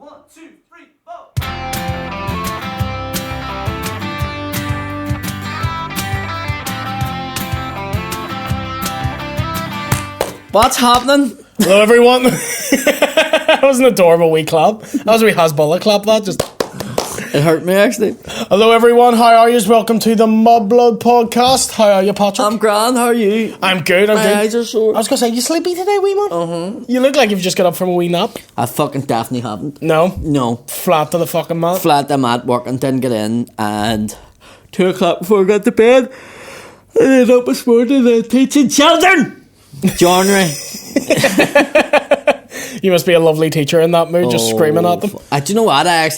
1, 2, 3, 4. What's happening? Hello, everyone. That was an adorable wee clap. That was a wee Hasbullah clap. That just. It hurt me, actually. Hello, everyone. How are you? Welcome to the Mudblood podcast. How are you, Patrick? I'm grand. How are you? I'm good. My eyes are sore. I was going to say, you sleepy today, wee man? You look like you've just got up from a wee nap. I fucking definitely haven't. No? No. Flat to the fucking mat. Flat, I'm at work and didn't get in. And 2 o'clock before I got to bed, I ended up this morning teaching children. Genre. You must be a lovely teacher in that mood, just screaming at them. Do you know what? I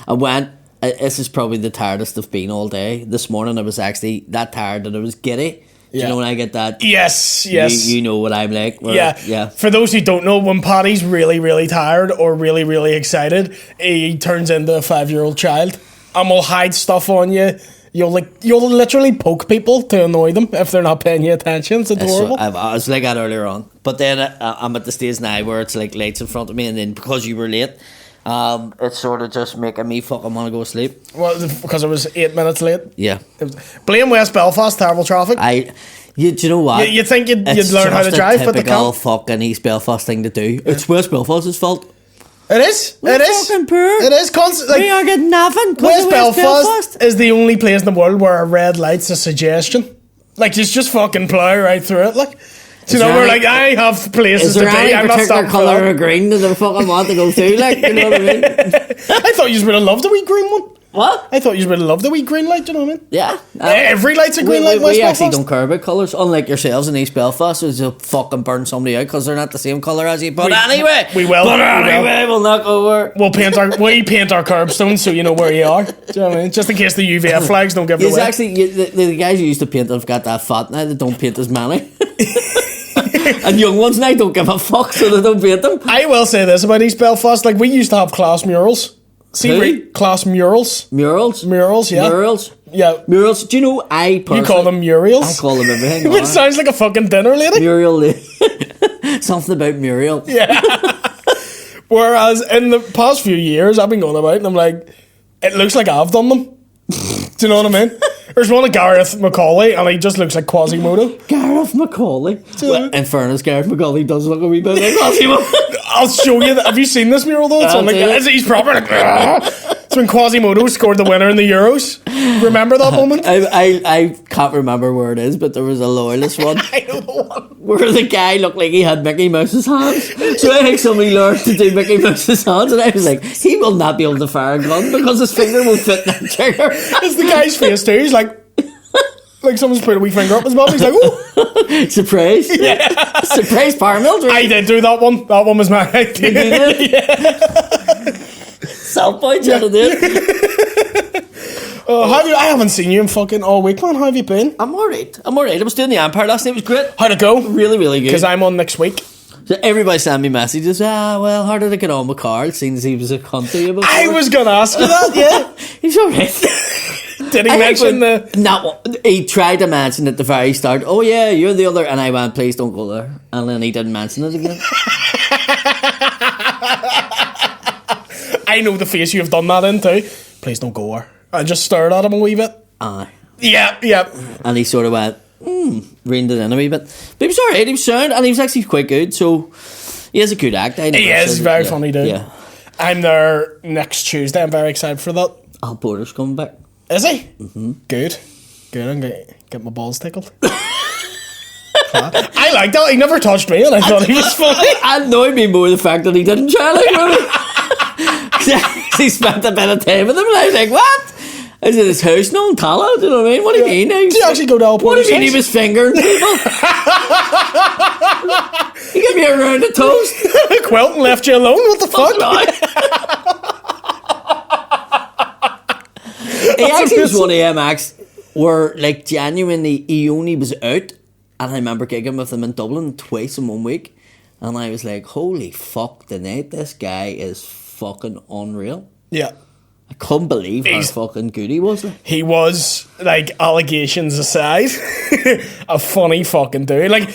went. This is probably the tiredest I've been all day. This morning I was actually that tired that I was giddy. Do you know when I get that? Yes. You know what I'm like. Yeah. For those who don't know, when Paddy's really, really tired or really, really excited, he turns into a 5-year-old child and will hide stuff on you. You'll literally poke people to annoy them if they're not paying you attention. It's adorable. I was like that earlier on, but then I'm at the stage now where it's like lights in front of me, and then because you were late, it's sort of just making me fucking want to go to sleep. Well, because I was 8 minutes late. Yeah. Blame West Belfast, terrible traffic. Do you know what? You'd think you'd learn how to drive, but they can't. It's just a typical fucking East Belfast thing to do. It's West Belfast's fault. It is. We're fucking poor. It is. We are getting nothing. West Belfast is the only place in the world where a red light's a suggestion. Like, you just fucking plough right through it. Like, do you know, we're like, I have places to be. I'm not stopping for that. Is there any particular colour of green that I fucking want to go through? Like, you know what I mean? I thought you would have loved a wee green one. What? I thought you would have loved a wee green light, do you know what I mean? Yeah. Every light's a green light in West We Belfast. actually don't care about colours, unlike yourselves in East Belfast, who's just fucking burn somebody out because they're not the same colour as you. But anyway, we'll not go over. We paint our curbstones so you know where you are. Do you know what I mean? Just in case the UVF flags don't give it away. Actually, the guys who used to paint have got that fat now, they don't paint as many. And young ones now don't give a fuck, so they don't paint them. I will say this about East Belfast, like, we used to have class murals. Class murals. Murals? Yeah. Murals? Yeah. Murals. Do you know, You call them murals? I call them everything. It sounds like a fucking dinner lady. Muriel lady. Something about Muriel. Yeah. Whereas in the past few years, I've been going about and I'm like, it looks like I've done them. Do you know what I mean? There's one of Gareth Macaulay and he just looks like Quasimodo. Gareth Macaulay? Well, in fairness, Gareth Macaulay does look a wee bit like Quasimodo. I'll show you that. Have you seen this mural though? It's on, like, he's proper like, it's when Quasimodo scored the winner in the Euros. Remember that moment? I can't remember where it is, but there was a loyalist one. I know the one. Where the guy looked like he had Mickey Mouse's hands. So I think somebody learned to do Mickey Mouse's hands, and I was like, he will not be able to fire a gun because his finger won't fit that trigger. It's the guy's face too. He's like someone's put a wee finger up his bum. He's like, oh, surprise! Yeah, surprise, Parmill. I did do that one. That one was my idea. You did it? Yeah. Self point, yeah. I haven't seen you in fucking all week, man. How have you been? I'm alright. I was doing the Empire last night. It was great. How'd it go? Really, really good. Because I'm on next week. So everybody sent me messages. Well, how did I get on with Carl? Seeing as he was a cunt to you before. I was gonna ask you that. Yeah, he's alright. Did he mention the? No, he tried to mention at the very start. Oh yeah, you're the other, and I went, please don't go there. And then he didn't mention it again. I know the face you've done that in too. Please don't go there. I just stared at him a wee bit. Aye. Yeah. And he sort of went, reined it in a wee bit. But he was alright, he was sound, and he was actually quite good, so he has a good act. He is very funny dude. Yeah. I'm there next Tuesday. I'm very excited for that. Al Porter's coming back. Is he? Mm-hmm. Good. I'm going to get my balls tickled. I like that. He never touched me and I thought he was funny. It annoyed me more the fact that he didn't try like me. He spent a bit of time with him and I was like, what? Is it his house? No talent? Do you know what I mean? What do you mean? Did you actually go to Al Porter's What do you mean he was fingering people? He gave me a round of toast. Quilt and left you alone? What the fuck? He actually was one of them acts where, like, genuinely, he only was out, and I remember gigging with him in Dublin twice in 1 week, and I was like, holy fuck, tonight, this guy is fucking unreal. Yeah. I couldn't believe how fucking good he was. He was, like, allegations aside, a funny fucking dude. Like,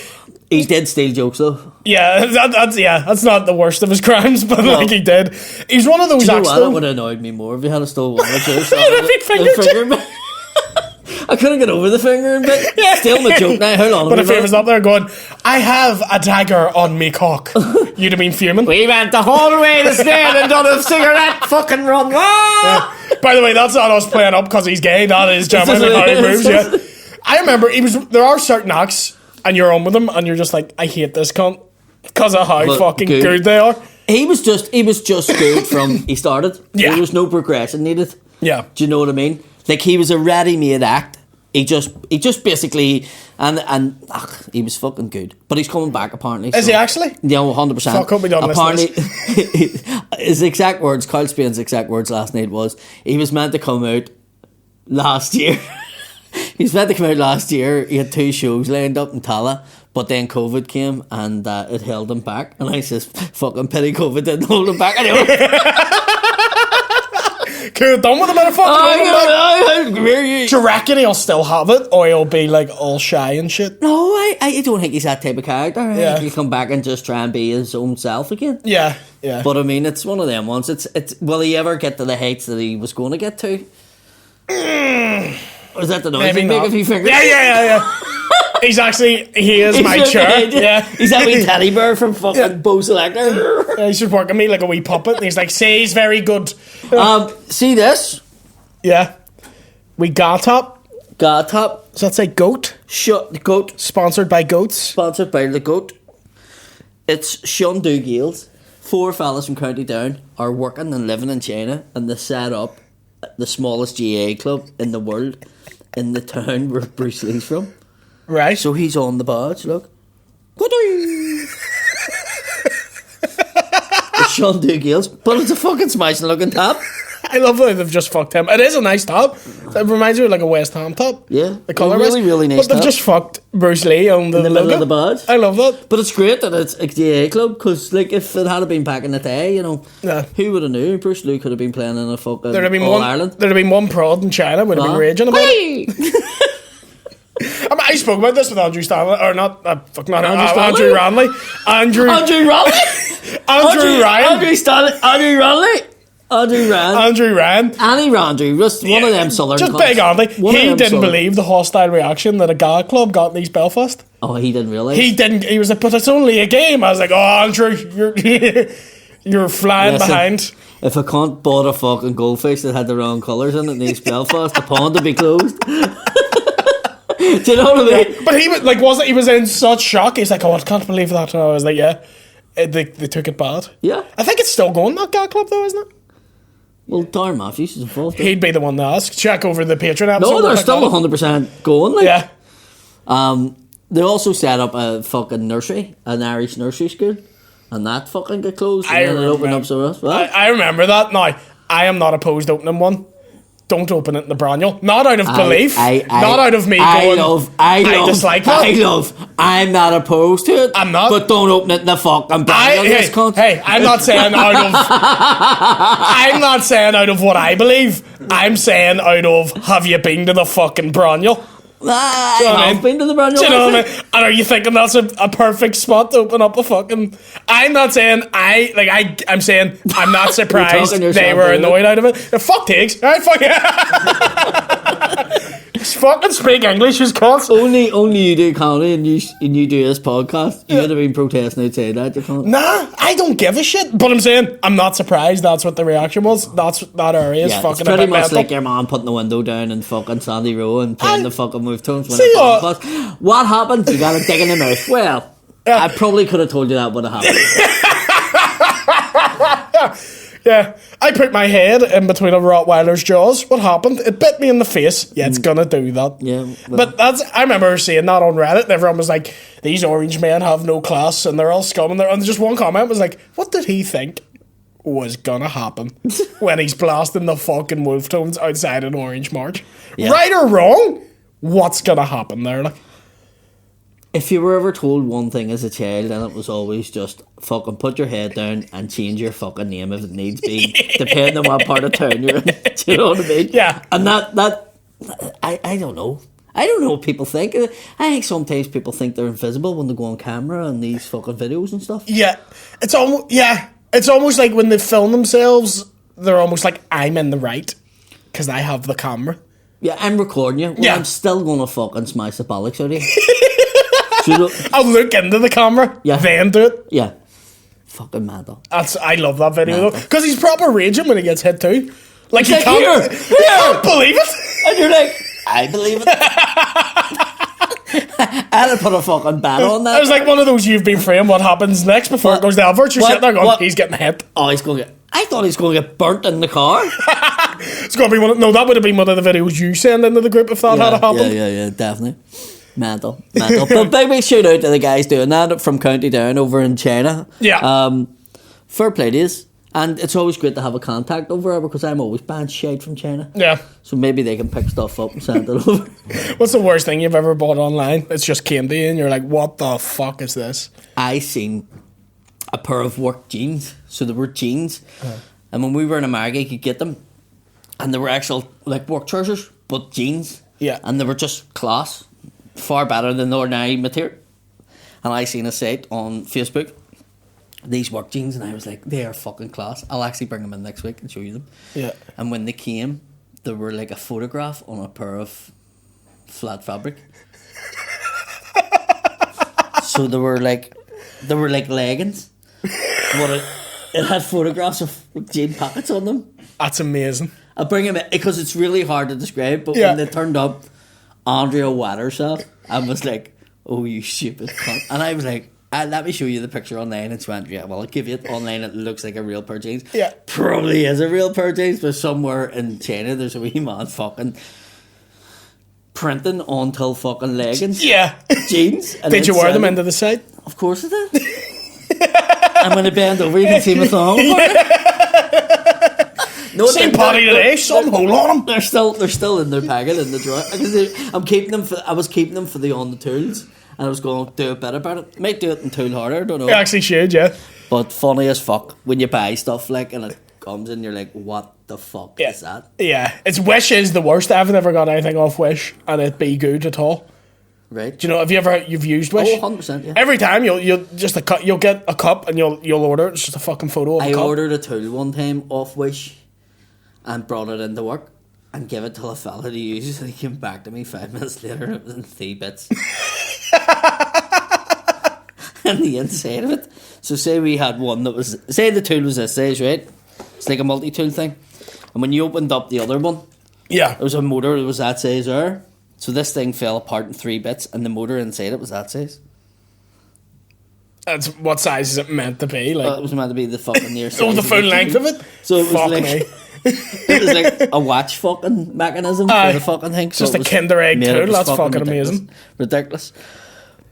He did steal jokes though. Yeah, that's not the worst of his crimes, but like he did. He's one of those Do you know acts what? though. That would have annoyed me more if he had stolen one or two. Big finger I couldn't get over the fingering bit. Yeah. Still my joke now. How long? But if he was up there going, I have a dagger on me cock, you'd have been fuming. We went the whole way to Spain and done a cigarette fucking run. Ah! Yeah. By the way, that's not us playing up because he's gay. That is genuinely how he moves. Yeah. I remember there are certain acts, and you're on with them, and you're just like, I hate this cunt because of how fucking good they are. He was just good from he started. Yeah. There was no progression needed. Yeah. Do you know what I mean? Like he was a ready-made act. He just basically he was fucking good. But he's coming back apparently. Is he actually? Yeah, 100%. Fuck, hope we don't apparently, his exact words, Carl Spain's exact words last night was he was meant to come out last year. He was meant to come out last year. He had 2 shows lined up in Tala, but then COVID came and it held him back. And I says, fucking pity COVID didn't hold him back anyway. Could have done with him in a fucking Do you reckon he'll still have it, or he'll be like all shy and shit? No, I don't think he's that type of character. I Yeah. think he'll come back and just try and be his own self again. Yeah, yeah. But I mean, it's one of them ones. It's will he ever get to the heights that he was going to get to? Or is that the noise Maybe he make not. if he fingers? Yeah. He is my chair. Yeah. He's that wee teddy bear from fucking Bo Selector. Yeah, he's just working me like a wee puppet, and he's like, "Say he's very good." See this? Yeah. We got up. Got top. Does that say goat? Shut the goat. Sponsored by goats. Sponsored by the goat. It's Sean Gales. 4 fellas from County Down are working and living in China, and they set up the smallest GA club in the world in the town where Bruce Lee's from. Right. So he's on the badge, look. It's Sean Gales, but it's a fucking smashing looking top. I love that they've just fucked him. It is a nice top. It reminds me of like a West Ham top. Yeah. The colour A really, really nice But they've top. just fucked Bruce Lee on the In the middle logo. of the badge. I love that. But it's great that it's a GA club, because like if it had been back in the day, you know, Yeah. who would have knew? Bruce Lee could have been playing in a fucking There'd have been All-Ireland. one prod in China would have been raging about it. I spoke about this with Andrew Stanley, or not Andrew Ranley. Andrew Ryan. Annie Randrew, just one of them southern Just cunts. big Andy. One of He them didn't southern- believe the hostile reaction that a gay club got in East Belfast. Oh, he didn't realise. He didn't. He was like, but it's only a game. I was like, oh, Andrew, you're flying Listen, behind. If a cunt bought a fucking goldfish that had the wrong colours in it in East Belfast, the pond would be closed. Do you know what I mean? But he was like, he was in such shock. He's like, oh, I can't believe that. And I was like, yeah. They took it bad. Yeah. I think it's still going, that gay club, though, isn't it? Well, Darren Matthews is involved. He'd be the one to ask. Check over the Patreon episode. No, they're still 100% going. Like. Yeah. They also set up a fucking nursery, an Irish nursery school, and that fucking got closed. And then it opened up somewhere else. Well, I remember that. Now, I am not opposed to opening one. Don't open it in the Braniel. Not out of belief. Not out of me going, I dislike that. I'm not opposed to it. I'm not. But don't open it in the fucking Braniel. Hey, I'm not saying out of... I'm not saying out of what I believe. I'm saying out of, have you been to the fucking Braniel? I've been to the Braniel. Do you know what I mean? And are you thinking that's a perfect spot to open up a fucking... I'm not saying I'm saying I'm not surprised they were annoyed out of it. Fuck takes. Alright, fuck it. Fucking speak English, who's cunts. Only you do comedy and you do this podcast. You would have been protesting outside that, you can't. Nah, I don't give a shit. But I'm saying I'm not surprised that's what the reaction was. That area is fucking it's pretty a bit much mental. like your man putting the window down in fucking Sandy Row and playing the fucking move tones when See it comes. What happened? You got a dig in the mouth. Well, I probably could have told you that would have happened. Yeah, I put my head in between a Rottweiler's jaws. What happened? It bit me in the face. Yeah, it's gonna do that. Yeah, but I remember seeing that on Reddit. And everyone was like, "These orange men have no class, and they're all scum." And just one comment was like, "What did he think was gonna happen when he's blasting the fucking wolf tones outside an Orange March? Yeah. Right or wrong? What's gonna happen there?" Like, if you were ever told one thing as a child, and it was always just fucking put your head down and change your fucking name if it needs be, depending on what part of town you're in. Do you know what I mean? Yeah. And that I don't know. I don't know what people think. I think sometimes people think they're invisible when they go on camera and these fucking videos and stuff. Yeah, it's almost like when they film themselves, they're almost like, I'm in the right because I have the camera. Yeah, I'm recording you. Well, Yeah. I'm still gonna fucking smash the bollocks out of you. I'll look into the camera, then do it. Yeah. Fucking mad though. I love that video though, because he's proper raging when he gets hit too. Like, He's you can't believe it. And you're like, I believe it. I'd have put a fucking bat on that. It was like one of those You've Been Framed, what happens next before it goes to adverts. You're sitting there going, he's getting hit. Oh, he's going to get... I thought he was going to get burnt in the car. It's going to be one. No, that would have been one of the videos you send into the group if that had happened. Yeah, definitely. Mental. But big shout out to the guys doing that from County Down over in China. Yeah. Fair play to us. And it's always great to have a contact over there because I'm always banned shit from China. Yeah. So maybe they can pick stuff up and send it over. What's the worst thing you've ever bought online? It's just came to you and you're like, what the fuck is this? I seen a pair of work jeans. So they were jeans. And when we were in America, you could get them. And they were actual like work trousers, but jeans. Yeah. And they were just class. Far better than the ordinary material. And I seen a site on Facebook, these work jeans, and I was like, they are fucking class. I'll actually bring them in next week and show you them. Yeah. And when they came, they were like a photograph on a pair of flat fabric. So they were like leggings. But it had photographs of jean pockets on them. That's amazing. I'll bring them in because it's really hard to describe. But Yeah. when they turned up, Andrea wet herself and was like, "Oh, you stupid cunt!" And I was like, "Let me show you the picture online." And she went, "Yeah, well, I'll give you it online. It looks like a real pair of jeans. Yeah. Probably is a real pair of jeans, but somewhere in China, there's a wee man fucking printing onto fucking leggings. Yeah. Jeans. And Did you then wear them selling- into the site? Of course I did. I'm going to bend over. You can see my thumb. No, Same party today. Some hole on them. They're still in their packet in the drawer. I'm keeping them. I was keeping them for the on the tools, and I was going to do a bit about it. Might do it in tool harder. I don't know. You actually should, yeah. But funny as fuck when you buy stuff like and it comes and you're like, what the fuck is that? Yeah. It's Wish is the worst. I've never got anything off Wish and it be good at all. Right? Do you know? Have you ever you've used Wish? Oh, 100%. Yeah. Every time you'll you'll get a cup and you'll order it. It's just a fucking photo of a I cup. ordered a tool one time off Wish, and brought it into work. And give it to a fella to use, and he came back to me 5 minutes later, and it was in 3 bits. And the inside of it. So say we had one that was, say the tool was this size, right? It's like a multi-tool thing. And when you opened up the other one, Yeah. there was a motor that was that size there. So this thing fell apart in 3 bits, and the motor inside it was that size. That's what size is it meant to be? Like, It was meant to be the fucking near size. oh, the full the length tool. of it. So it was Fuck like me. it was like a watch fucking mechanism Aye. for the fucking thing. Just it a was Kinder Egg made- it tool, was that's fucking ridiculous. amazing. Ridiculous.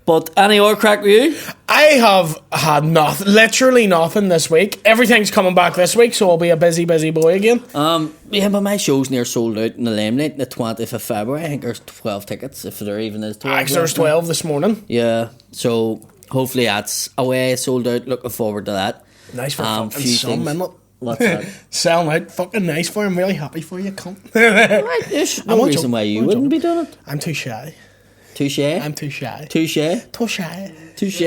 But any other crack with you? I have had literally nothing this week. Everything's coming back this week, so I'll be a busy boy again. Yeah, but my show's near sold out in the Limelight, the 20th of February. I think there's 12 tickets, if there even is 12. There's 12 this morning. Yeah, so hopefully that's away, sold out. Looking forward to that. Nice for fucking few some, things. isn't it? What's that? Selling out, fucking nice for you. I'm really happy for you, cunt. Right, there's no I'm reason why you wouldn't be doing it. I'm too shy. Touche? I'm too shy. Touche? Too shy. Touche?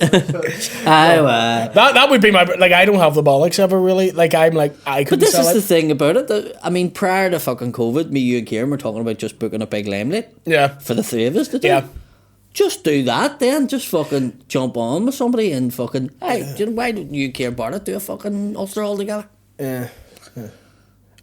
Aye, That would be my, like, I don't have the bollocks ever really. Like, I'm like, I But couldn't this sell is it. the thing about it. I mean, prior to fucking COVID, me, you and Kieran were talking about just booking a big limelight Yeah. for the three of us to do. Yeah. Just do that then. Just fucking jump on with somebody and fucking, hey, do you know, why don't you and Kieran Barnett do a fucking Ulster all together? Yeah.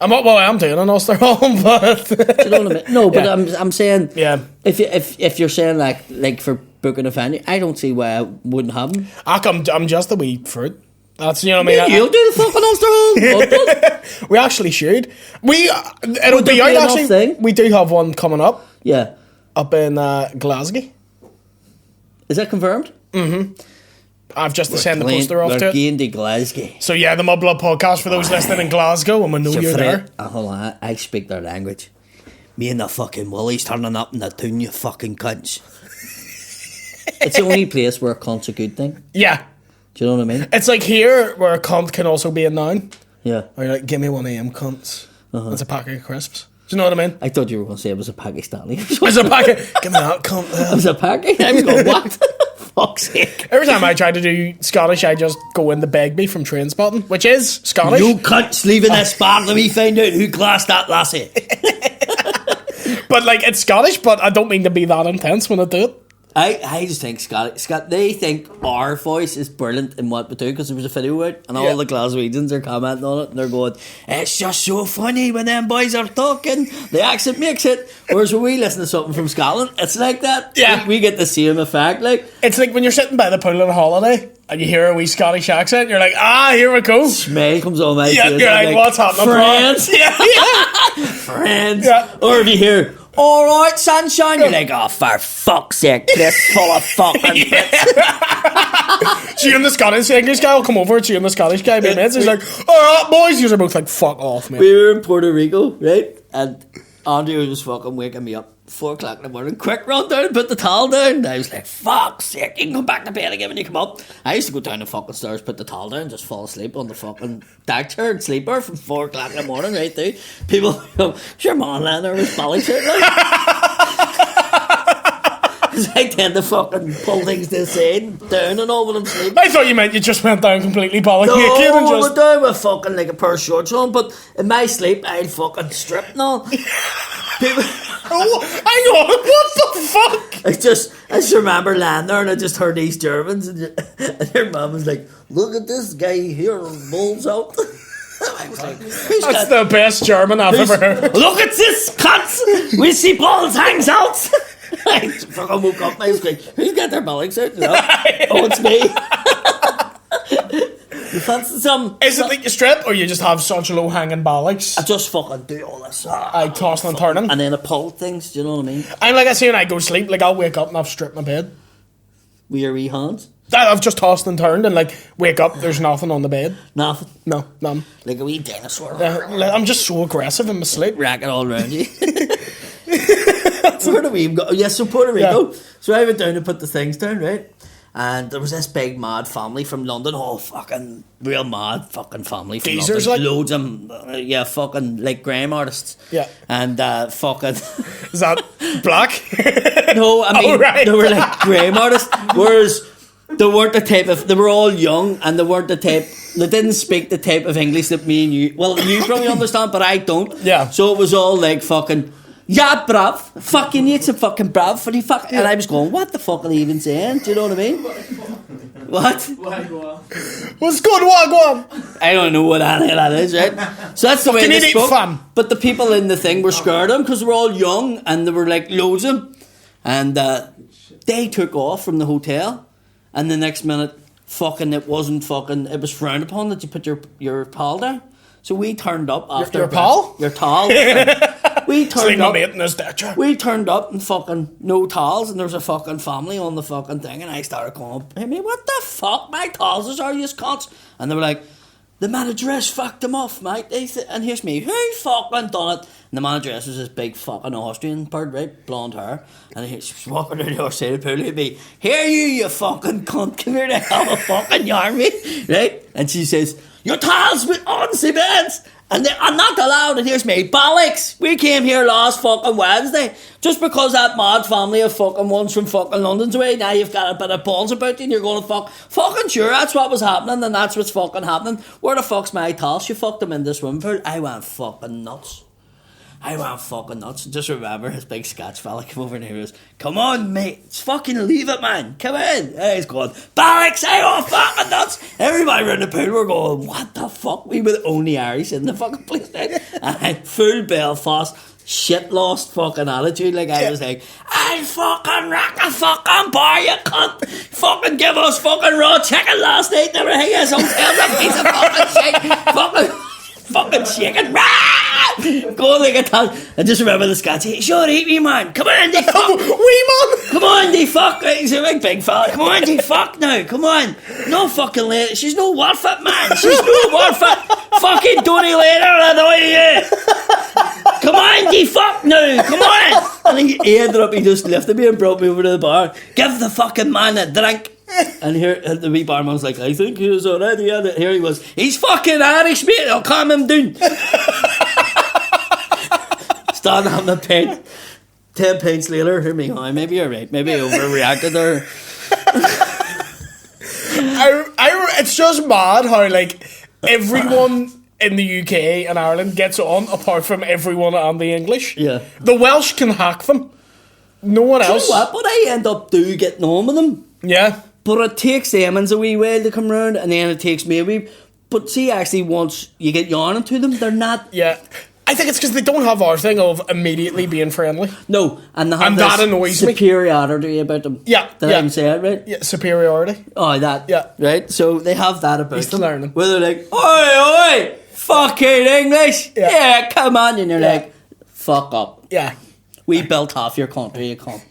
I'm not, well, I'm doing an Ulster home, but Do you know what I mean? No, but Yeah. I'm saying, Yeah. if you're saying like for booking a venue, I don't see why I wouldn't have them. I'm just a wee fruit. That's, you know what I mean? You'll do the fucking Ulster home. We actually should. It'll Would there be out be enough actually. thing? We do have one coming up Yeah. in Glasgow. Is that confirmed? I've just to send the poster off to We're it. going to Glasgow. So yeah, the Mudblood podcast for those listening in Glasgow, and we know you're there. Hold on, I speak their language. Me and the fucking Willie's turning up in the tune, you fucking cunts. It's the only place where a cunt's a good thing. Yeah, Do you know what I mean? it's like here where a cunt can also be a noun. Yeah. Or you're like, give me one of them cunts. That's a packet of crisps. Do you know what I mean? I thought you were going to say it was a Pakistani. It's a packet. Give me that, cunt. It was a Pakistani. I was going, what? Fuck's sake. Every time I try to do Scottish, I just go into Begbie from Train Spotting, which is Scottish. You cunts leaving this bar. Let me find out who glassed that lassie. But like, it's Scottish, but I don't mean to be that intense when I do it. I just think they think our voice is brilliant in what we do because there was a video out and all the Glaswegians are commenting on it and they're going, it's just so funny when them boys are talking, the accent makes it. Whereas when we listen to something from Scotland, it's like that. Yeah. We get the same effect. Like, it's like when you're sitting by the pool on a holiday and you hear a wee Scottish accent, you're like, here we go. Smile comes on my face. You're like, what's happening? Friends. Yeah. Friends. Yeah. Or if you hear, alright, sunshine, you're like, oh, for fuck's sake, this full of fucking bits. See, and the Scottish English guy will come over, see, and the Scottish guy, be mates, he's like, alright, boys, you're both like, fuck off, mate. We were in Puerto Rico, right? And Andrew was fucking waking me up 4 o'clock in the morning, quick run down, put the towel down. And I was like, fuck's sake, you can come back to bed again when you come up. I used to go down the fucking stairs, put the towel down, just fall asleep on the fucking deck chair and sleeper from 4 o'clock in the morning, right through. People go, your man laying there with belly shirt, like. Because I tend to fucking pull things to the side, down and all when I'm sleeping. I thought you meant you just went down completely bollock No, naked and I just... went down with fucking like a pair of shorts on, but in my sleep, I'd fucking strip and all. People... Oh, hang on, what the fuck? I just remember lying there and I just heard these Germans and your mum was like, look at this guy here, balls out. I was like, that's the best German I've ever heard. Look at this cunt! We see balls hangs out! I fucking woke up and I was like, who's got their bollocks out? You know? Oh, it's me. You fancy some? Is it like you strip or you just have such low hanging bollocks? I just fucking do all this. I toss and turning. And then I pull things, do you know what I mean? I'm like I say when I go to sleep, like I'll wake up and I've stripped my bed. With your wee hands? I've just tossed and turned and like wake up, there's nothing on the bed. Nothing? No, none. Like a wee dinosaur. Like, I'm just so aggressive in my sleep. Rack it all around you. Where do we go? Yes, so Puerto Rico. Yeah. So I went down to put the things down, right? And there was this big mad family from London. Oh, fucking real mad fucking family from Geezers, London. like? Loads of them, fucking like grime artists. Yeah. And fucking... Is that black? No, I mean, right. They were like grime artists. Whereas they weren't the type of... They were all young and they weren't the type... They didn't speak the type of English that me and you... Well, you probably understand, but I don't. Yeah. So it was all like fucking... Yeah, bruv. Fucking it's a fucking bruv for the fuck. And I was going, what the fuck are they even saying? Do you know what I mean? What? What's good, Wagwan? I don't know what any of that is, right? So that's the way they spoke. Fun. But the people in the thing were scared of them because they were all young and they were like loads of them. And they took off from the hotel. And the next minute, it was frowned upon that you put your towel down. So we turned up after... Your pal? Your towel. We turned up. Mate in his deck. We turned up and fucking no towels, and there's a fucking family on the fucking thing, and I started going, hey mate, what the fuck? My towels are you cunts? And they were like, the manageress fucked them off, mate. And here's me, who fucking done it? And the manageress was this big fucking Austrian bird, right? Blonde hair. And she was walking down the other side of the pool at me, here you fucking cunt, come here to have a fucking yarn me, right? And she says, your towels were on the beds. And I'm not allowed, and here's me, bollocks! We came here last fucking Wednesday. Just because that mad family of fucking ones from fucking London's away, now you've got a bit of balls about you and you're going to fuck. Fucking sure, that's what was happening and that's what's fucking happening. Where the fuck's my towels? You fucked them in this swimming pool. I went fucking nuts. Just remember his big Scotch fella came over and he was, come on mate, just fucking leave it man, come in. And he's going, bollocks, I go fucking nuts. Everybody around the pool were going, what the fuck? We were the only Irish in the fucking place now. And full Belfast, shit lost fucking attitude. Like I was like, I'll fucking rock a fucking bar, you cunt. Fucking give us fucking raw chicken last night and everything is hotel a piece of fucking shit. Fucking shaking. Going like a ton. I just remember the Scots. Hey, sure, eat me, man. Come on, they fuck. Wee man. Come on, they fuck. He's a big fella. Come on, they fuck now. Come on. No fucking lady. She's no worth it, man. She's no worth it. Fucking Tony later, I know you. Come on, they fuck now. Come on. And he ended up, he just lifted me and brought me over to the bar. Give the fucking man a drink. And here the wee barman's like, I think he was already at it. Here he was, he's fucking Irish mate, I'll calm him down. done having a pint. 10 pints later, hear me on. Maybe you're right. Maybe I overreacted there. It's just mad how, like, everyone in the UK and Ireland gets on, apart from everyone on the English. Yeah. The Welsh can hack them. No one else. You know what? But I end up getting on with them. Yeah. But it takes them a wee while to come round, and then it takes me a wee. But see, actually, once you get yarning to them, they're not. Yeah. I think it's because they don't have our thing of immediately being friendly. No, and they have And this that annoys me. superiority about them. Yeah, Did I even say it right? Yeah, superiority. Oh, that. Yeah. Right? So they have that about He's them. learning. Where they're like, oi, fucking English. Yeah. Yeah, come on. And you're Yeah. like, fuck up. Yeah. We built half your country, you cunt.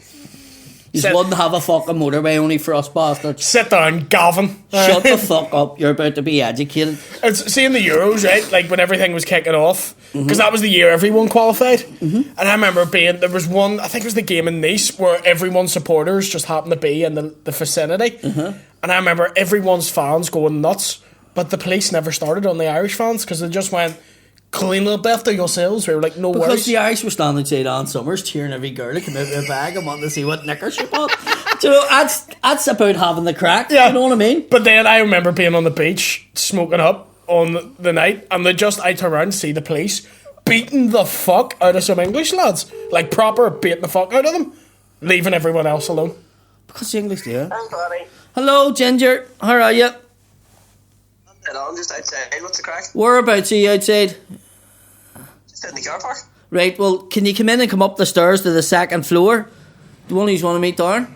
You Sit- wouldn't have a fucking motorway only for us bastards. Sit down, Gavin. Shut the fuck up. You're about to be educated. It's seeing the Euros, right? Like when everything was kicking off, because that was the year everyone qualified. And I remember there was one, I think it was the game in Nice, where everyone's supporters just happened to be in the vicinity. And I remember everyone's fans going nuts, but the police never started on the Irish fans because they just went, clean up after yourselves. We were like, no Because worries. the Irish were standing outside Ann Summers cheering every girl to come out with a bag and wanting to see what knickers she bought. Do you know, that's about having the crack. Yeah. You know what I mean? But then I remember being on the beach, smoking up on the night, and I turn around and see the police beating the fuck out of some English lads. Like proper beating the fuck out of them, leaving everyone else alone. Because the English do it. I'm Bonnie. Hello, Ginger. How are you? I'm just outside. What's the crack? Whereabouts are you outside? Just in the car park. Right, well, can you come in and come up the stairs to the second floor? The one who's want to meet down?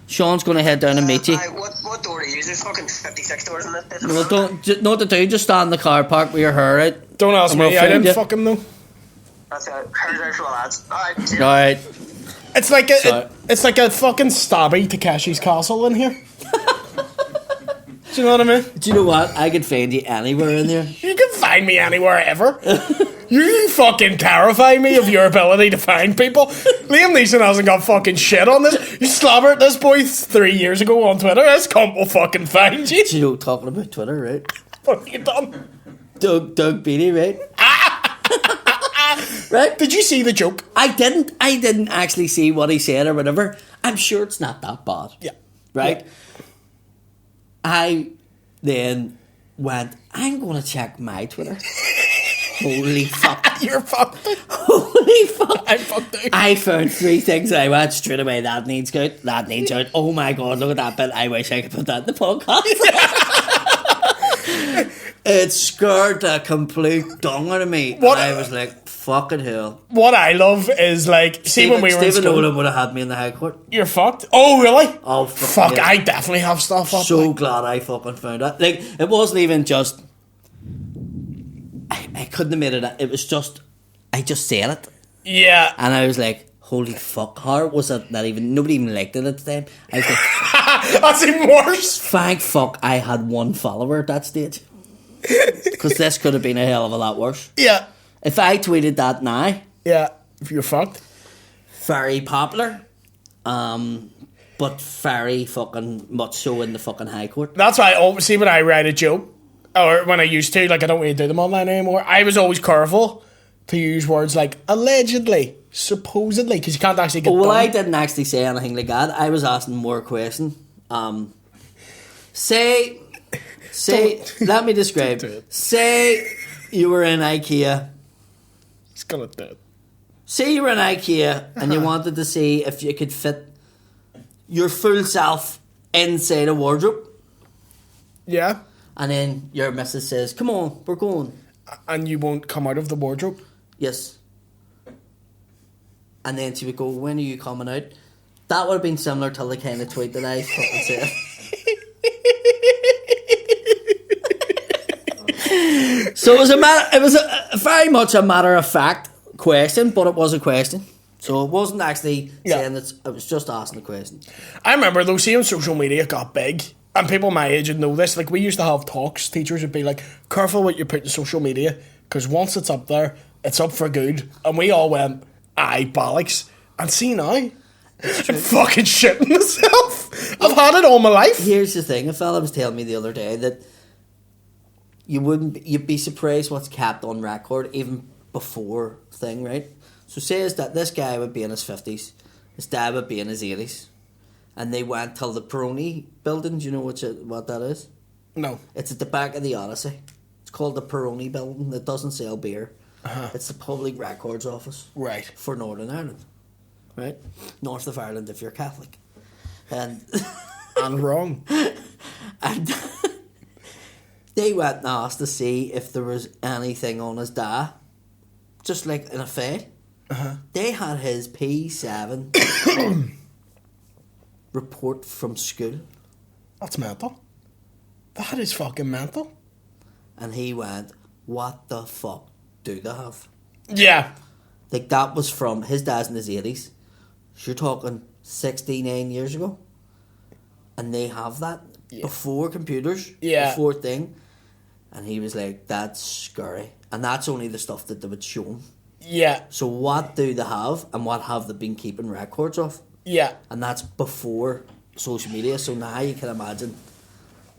Sean's going to head down and meet you. What door are you using? There's fucking 56 doors in this. Well, know what to do, just stand in the car park with your hair out. Don't ask And we'll me, I find didn't you. fucking know. That's it. Hers out for the lads. Alright, see you. Alright. It's like Sorry. it's like a fucking stabby Takeshi's Castle in here. Do you know what I mean? Do you know what? I could find you anywhere in there. You can find me anywhere ever. You fucking terrify me of your ability to find people. Liam Neeson hasn't got fucking shit on this. You slobbered this boy 3 years ago on Twitter. This cunt will fucking find you. Do you know, talking about Twitter, right? What have you done? Doug Beatty, right? Right? Did you see the joke? I didn't actually see what he said or whatever. I'm sure it's not that bad. Yeah. Right? Yeah. I then went, I'm going to check my Twitter. Holy fuck. You're fucked. Holy fuck. I'm fucked out. I found 3 things I went straight away. That needs out. That needs out. Oh my god, look at that bit. I wish I could put that in the podcast. It scared the complete dung out of me. What? And I was like, fucking hell. What I love is like, see when we were in Stephen school, Nolan would have had me in the High Court. you're fucked. Oh really? Oh, Fuck, yeah. I definitely have stuff up. So like, glad I fucking found it. Like, it wasn't even just... I couldn't have made it... It was just... I just said it. yeah. And I was like, holy fuck, how was it that even... Nobody even liked it at the time. I was like, That's even worse. thank fuck I had 1 follower at that stage. Because this could have been a hell of a lot worse. Yeah. If I tweeted that now, Yeah. If you're fucked. very popular, but very fucking much so in the fucking High Court. That's why I always see when I write a joke, or when I used to, like I don't really do them online anymore. I was always careful to use words like allegedly, supposedly, because you can't actually get. Well, done. I didn't actually say anything like that. I was asking more questions. Say, let me describe. do it. Say you were in IKEA. It's gonna do it. Say you were in IKEA and you wanted to see if you could fit your full self inside a wardrobe. Yeah. And then your missus says, come on, we're going. And you won't come out of the wardrobe. Yes. And then she would go, when are you coming out? That would have been similar to the kind of tweet that I fucking said. So it was a very much a matter of fact question, but it was a question. So it wasn't actually saying that, it was just asking a question. I remember though, seeing social media got big, and people my age would know this. Like we used to have talks. Teachers would be like, "Careful what you put in social media, because once it's up there, it's up for good." And we all went, "Aye, bollocks." And see now, I'm fucking shitting myself. I've had it all my life. Here's the thing: a fella was telling me the other day that you'd be surprised what's kept on record even before thing, right? So says that this guy would be in his 50s, his dad would be in his 80s, and they went till the Peroni building. Do you know what that is? No. It's at the back of the Odyssey. It's called the Peroni building. It doesn't sell beer. It's the public records office. Right. For Northern Ireland. Right? North of Ireland if you're Catholic. And And wrong. and they went and asked to see if there was anything on his dad. Just like in a fade. They had his P7 report from school. That's mental. That is fucking mental. And he went, what the fuck do they have? Yeah. Like, that was from his dad's in his 80s. So you're talking 69 years ago. And they have that before computers, before thing. And he was like, that's scary. And that's only the stuff that they would show him. Yeah. So what do they have, and what have they been keeping records of? Yeah. And that's before social media. So now you can imagine,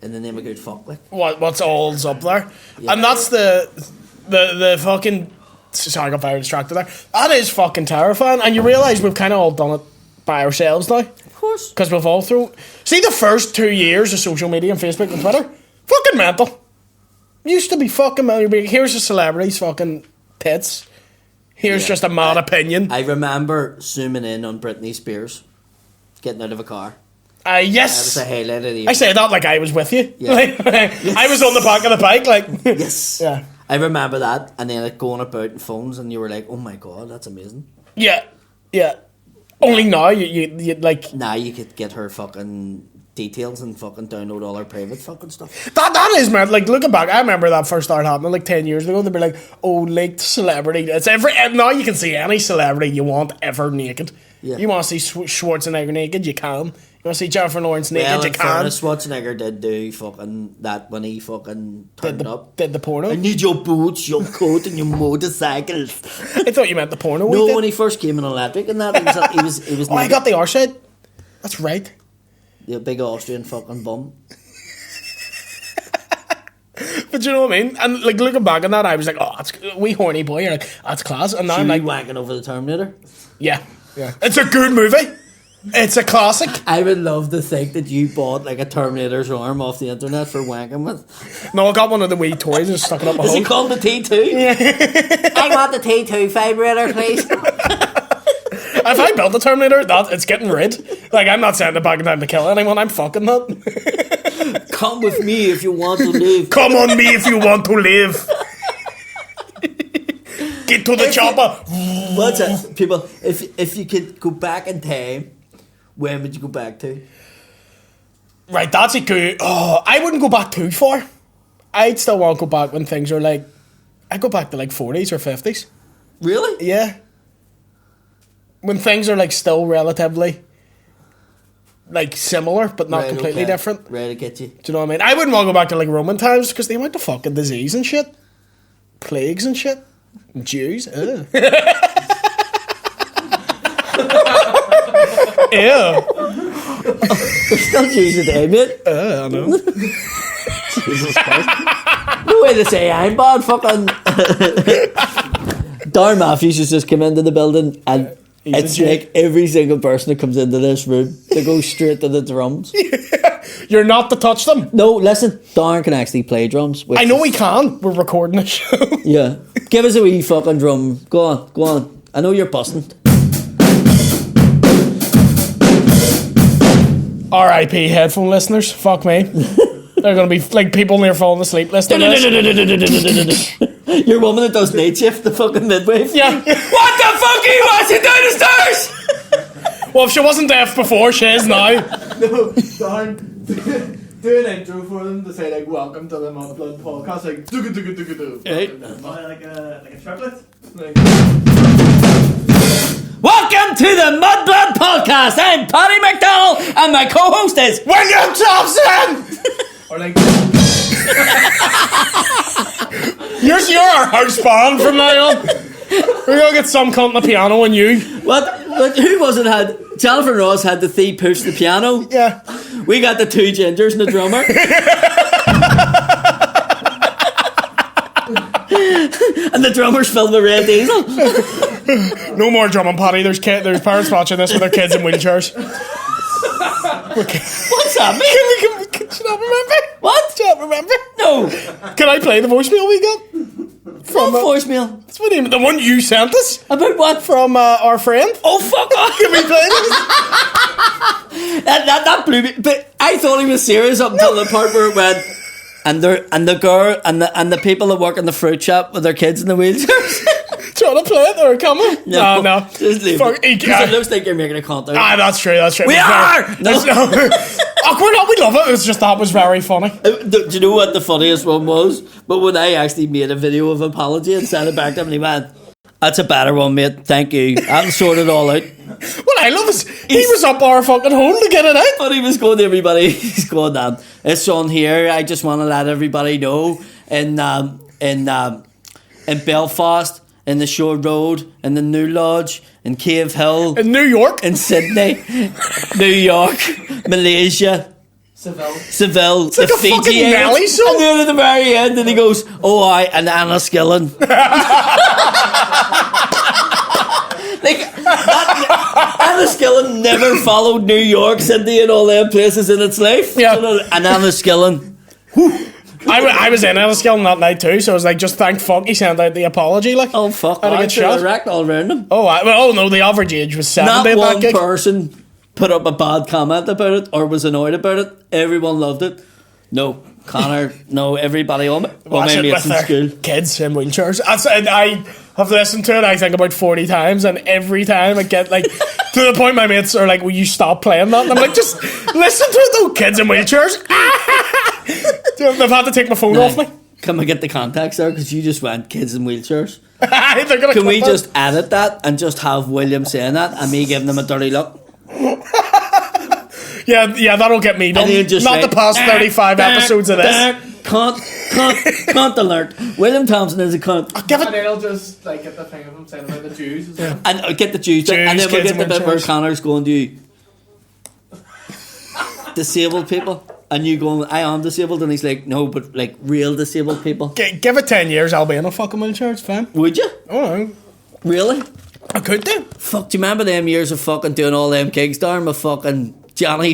in the name of good fuck, like, What's all's up there. Yeah. And that's the fucking... Sorry, I got very distracted there. That is fucking terrifying. And you realise we've kind of all done it by ourselves now. of course. Because we've all thrown... See, the first 2 years of social media and Facebook and Twitter? Fucking mental. Used to be fucking mental. Here's a celebrity's fucking tits. Here's just a mad opinion. I remember zooming in on Britney Spears getting out of a car. Yes. That was a highlight of the I say that like I was with you. Yeah. Like, I was on the back of the bike, like... Yes. Yeah. I remember that, and then it going about in phones, and you were like, oh my god, that's amazing. Yeah. Yeah. Only now, you like... Now you could get her fucking details and fucking download all her private fucking stuff. That is, man. Like, looking back, I remember that first started happening like 10 years ago. They'd be like, oh, leaked celebrity. It's every... Now you can see any celebrity you want ever naked. Yeah. You want to see Schwarzenegger naked, you can. You want to see Jennifer Lawrence naked, Well, you in can. fairness, Schwarzenegger did do fucking that when he fucking turned up. Did the porno? I need your boots, your coat, and your motorcycles. I thought you meant the porno. No, when he first came in electric and that, he was Oh, I naked. got the arse side. That's right. The big Austrian fucking bum. But you know what I mean? And like looking back on that, I was like, oh, that's wee horny boy. You're like, that's class. And now I'm like, wanking over the Terminator. yeah. It's a good movie. It's a classic. I would love to think that you bought like a Terminator's arm off the internet for wanking with. No, I got one of the wee toys and stuck it up my Is hole. it called the T2? I want the T2 vibrator, please. If I built the Terminator, it's getting rid. Like, I'm not sending it back in time to kill anyone. I'm fucking that. Come with me if you want to live. Come on me if you want to live. Get to the chopper. What's it, people? If you could go back in time, when would you go back to? Right, that's a good... Oh, I wouldn't go back too far. I'd still want to go back when things are like... I'd go back to like 40s or 50s. Really? Yeah. When things are like still relatively like similar but not completely different. Right, I get you. Do you know what I mean? I wouldn't want to go back to like Roman times because the amount of fucking disease and shit. Plagues and shit. And Jews. Ew. They're still Jews today, mate. I know. Jesus Christ. No way to say I'm bad. Fucking Darren Matthews has just come into the building and it's like every single person that comes into this room, they go straight to the drums. You're not to touch them. No, listen, Darren can actually play drums. I know he can. We're recording a show. Yeah. Give us a wee fucking drum. Go on. I know you're busting. R.I.P. headphone listeners. Fuck me. They're going to be like people near falling asleep listening to this. Your woman that does night shift, the fucking midwife. Yeah. What the fuck are you watching down the stairs? Well, if she wasn't deaf before, she is now. No, darn. Do an intro for them to say like welcome to the Mudblood podcast, like do. Right. Like a triplet. Like, Welcome to the Mudblood podcast. I'm Paddy McDonald and my co-host is William Thompson! or like You're our house band from now on. We're going to get some cunt on the piano and you. what? Who was it? Had Jennifer Ross had the thief push the piano? Yeah. We got the two gingers and the drummer. And the drummer's filled with red diesel. No more drumming, Paddy. There's parents watching this with their kids in wheelchairs. What's that mean? Can you not remember? What? Do you not remember? No. Can I play the voicemail we got? From voicemail. What's my name? The one you sent us? About what? From our friend? Oh, fuck off. Can we play this? that blew me. But I thought he was serious up until the part where it went, and the girl and the people that work in the fruit shop with their kids in the wheelchairs. Do you want to play it or come on? No. Just leave Fuck, it. 'Cause it looks like you're making a content. That's true. We are! No. Oh, we're not. We love it. It's just that was very funny. Do you know what the funniest one was? But when I actually made a video of apology and sent it back to him, and he went, "That's a better one, mate. Thank you. I'll sort it all out." What I love is he was up our fucking hole to get it out. But he was going to everybody. He's going, "It's on here. I just want to let everybody know in Belfast, in the Shore Road, in the New Lodge, in Cave Hill, In New York. in Sydney, New York, Malaysia, Seville, like the a fucking Fiji Nelly Islands." song. And then at the very end, and he goes, "Oh, and Anna Skillen." Like, Anna Skillen never followed New York, Sydney, and all them places in its life. Yeah. And Anna Skillen. I was in Enniskillen that night too, so I was like, just thank fuck he sent out the apology. Like, Oh, fuck. Had a I good shot. wrecked all around him. Oh no, the average age was 70 Not at that one gig. person put up a bad comment about it or was annoyed about it. Everyone loved it. No, Connor, no, everybody on it. All Watch my it mates with in their school. kids in wheelchairs. I have listened to it, I think, about 40 times, and every time I get like to the point my mates are like, "Will you stop playing that?" And I'm like, "Just listen to it though, kids in wheelchairs." They've had to take my phone off me. Can we get the context there? Because you just went kids in wheelchairs. They're gonna Can we clip just edit that and just have William saying that and me giving them a dirty look? it. Yeah, that'll get me done. And you just Not like, the past 35 episodes of this. Cunt alert. William Thompson is a cunt. Give And it. then I'll just like get the thing of him saying about the Jews as well. And get the Jews bit, and then we'll kids get the in bit where wheelchairs. Connor's going to disabled people, and you going, "I am disabled," and he's like, "No, but like real disabled people." Give it 10 years, I'll be in a fucking wheelchair. It's fine. Would you? Oh, Really? I could do. Fuck, do you remember them years of fucking doing all them gigs down with fucking Johnny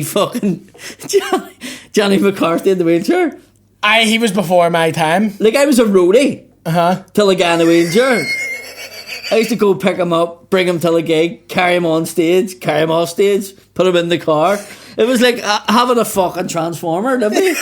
McCarthy in the wheelchair? He was before my time. Like, I was a roadie Uh-huh. till a guy in a wheelchair. I used to go pick him up, bring him to the gig, carry him on stage, carry him off stage, put him in the car. It was like having a fucking transformer, didn't it?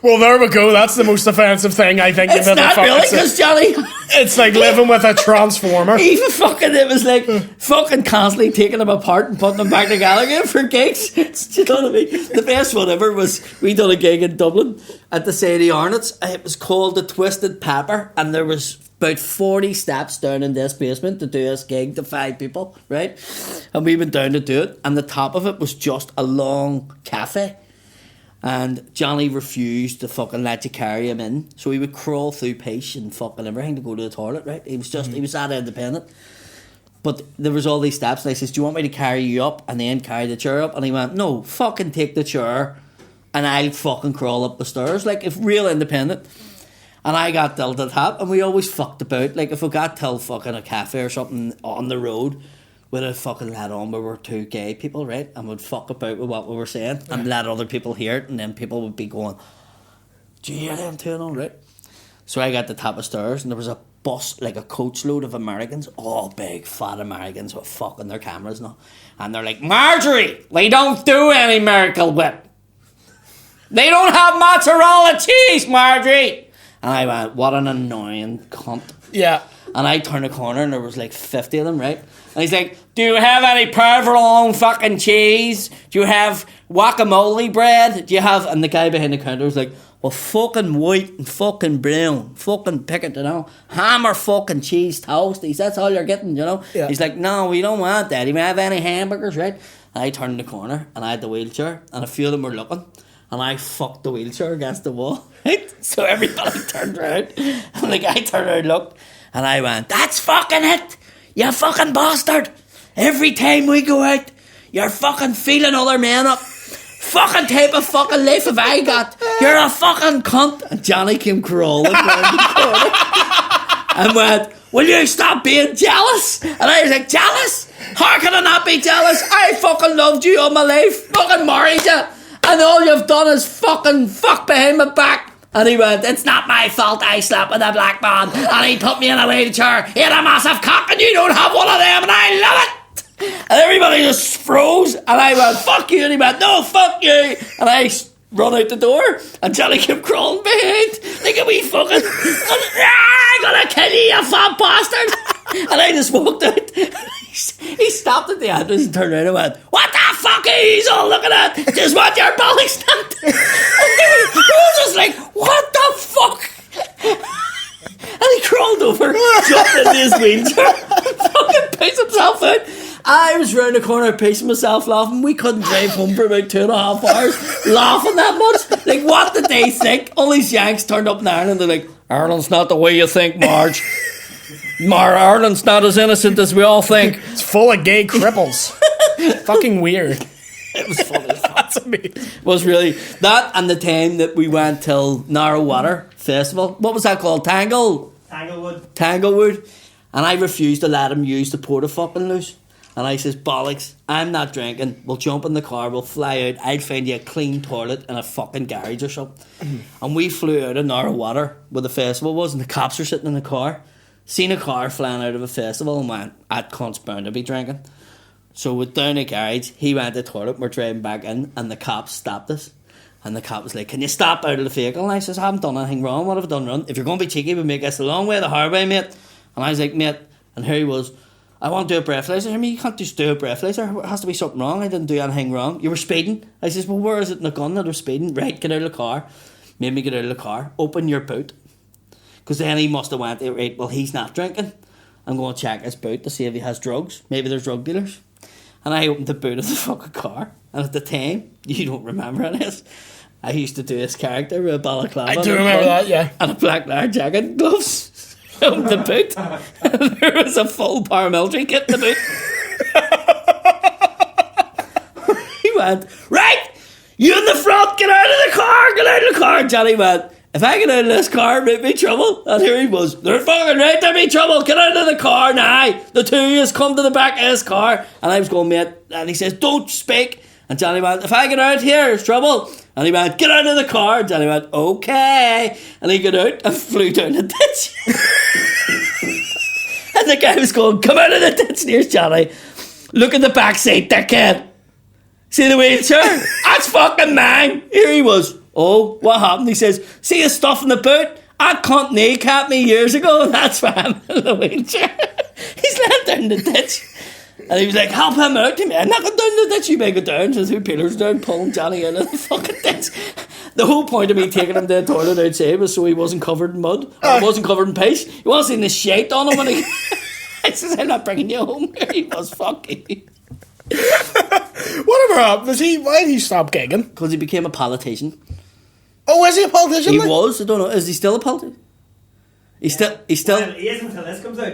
Well, there we go. That's the most offensive thing I think It's you've ever not fucking really, said. because Johnny, It's like living with a transformer. even fucking, it was like fucking constantly taking them apart and putting them back together again for gigs. Do you know what I mean? The best one ever was we done a gig in Dublin at the Sadie Arnott's. It was called the Twisted Pepper, and there was about 40 steps down in this basement to do this gig to 5 people, right? And we went down to do it, and the top of it was just a long cafe. And Johnny refused to fucking let you carry him in. So he would crawl through piss and fucking everything to go to the toilet, right? He was just, he was that independent. But there was all these steps, and I says, "Do you want me to carry you up and then carry the chair up?" And he went, "No, fucking take the chair and I'll fucking crawl up the stairs." Like, if real independent. And I got till the top, and we always fucked about. Like, if we got till fucking a cafe or something on the road, we'd have fucking let on we were 2 gay people, right? And we'd fuck about with what we were saying and let other people hear it, and then people would be going, "Do you hear them turn on?" Right? So I got the top of stairs, and there was a bus, like a coach load of Americans, all big fat Americans with fucking their cameras and all. And they're like, "Marjorie, we don't do any Miracle Whip. They don't have mozzarella cheese, Marjorie." And I went, "What an annoying cunt." Yeah. And I turned a corner and there was like 50 of them, right? And he's like, "Do you have any provolone fucking cheese? Do you have guacamole bread? Do you have..." And the guy behind the counter was like, "Well, fucking white and fucking brown. Fucking pick it, you know. Ham or fucking cheese toast." He says, "That's all you're getting, you know." Yeah. He's like, "No, we don't want that. Do you have any hamburgers, right?" And I turned the corner and I had the wheelchair and a few of them were looking. And I fucked the wheelchair against the wall, right? So everybody turned around. And the guy turned around and looked. And I went, "That's fucking it! You fucking bastard! Every time we go out, you're fucking feeling other men up. Fucking type of fucking life have I got? You're a fucking cunt." And Johnny came crawling round the corner. and went, will you stop being jealous? And I was like, jealous? How can I not be jealous? I fucking loved you all my life, fucking married you, and all you've done is fucking fuck behind my back. And he went, it's not my fault I slept with a black man, and he put me in a wheelchair. He had a massive cock and you don't have one of them, and I love it. And everybody just froze, and I went, fuck you, and he went, no, fuck you. And I run out the door, and Johnny kept crawling behind like a wee fucking, I'm gonna kill you, you fat bastard. And I just walked out. He stopped at the entrance and turned around and went, what the fuck are you all looking at? Just what your bollocks not. He was just like, what the fuck? And he crawled over, jumped into his wheelchair, and fucking pissed himself out. I was round the corner pissing myself laughing. We couldn't drive home for about 2.5 hours laughing that much. Like, what did they think? All these Yanks turned up in Ireland. They're like, Ireland's not the way you think, Marge. Ireland's not as innocent as we all think. It's full of gay cripples. Fucking weird. It was funny as fuck. That's amazing. It was really that, and the time that we went till Narrow Water Festival. What was that called? Tanglewood. And I refused to let him use the porta fucking loose. And I says, bollocks, I'm not drinking. We'll jump in the car, we'll fly out. I'll find you a clean toilet in a fucking garage or something. And we flew out of Narrow Water where the festival was, and the cops were sitting in the car. Seen a car flying out of a festival and went, that cunt's bound to be drinking. So we're down the garage, he went to the toilet, we're driving back in, and the cops stopped us. And the cop was like, can you stop out of the vehicle? And I says, I haven't done anything wrong, what have I done wrong? If you're going to be cheeky, we'll make this a long way to the highway, mate. And I was like, mate, and here he was, I want to do a breathalyzer. I mean, you can't just do a breathalyzer. There has to be something wrong. I didn't do anything wrong. You were speeding. I says, well, where is it in the gun that we're speeding? Right, get out of the car. Made me get out of the car. Open your boot. Because then he must have went, right, well, he's not drinking. I'm going to check his boot to see if he has drugs. Maybe there's drug dealers. And I opened the boot of the fucking car. And at the time, you don't remember this, I used to do this character with a balaclava. I do remember that, yeah. And a black leather jacket and gloves. Opened the boot. And there was a full paramilitary kit in the boot. He went, right, you in the front, get out of the car, get out of the car. Johnny went, if I get out of this car, there'd be trouble. And here he was, they're fucking right, there'd be trouble, get out of the car now. The two of you come to the back of his car. And I was going, mate, and he says, don't speak. And Johnny went, if I get out here, there's trouble. And he went, get out of the car. And Johnny went, okay. And he got out and flew down the ditch. And the guy was going, come out of the ditch. Here's Johnny. Look at the back seat, dickhead. See the wheelchair? That's fucking mine. Here he was. Oh, what happened? He says, see his stuff in the boot? That cunt kneecapped me years ago, and that's why I'm in the wheelchair. He's let down the ditch. And he was like, help him out to me. I'm not going down the ditch, you may go down. So 2 pillars down, pulling Johnny in the fucking ditch. The whole point of me taking him to the toilet outside was so he wasn't covered in mud, or wasn't covered in piss. He wasn't seeing the shit on him when he... I says, I'm not bringing you home. He was fucking... Whatever happened? Why did he stop gigging? Because he became a politician. Oh, is he a politician? He like? was, I don't know. Is he still a politician? He's still... Well, he is until this comes out.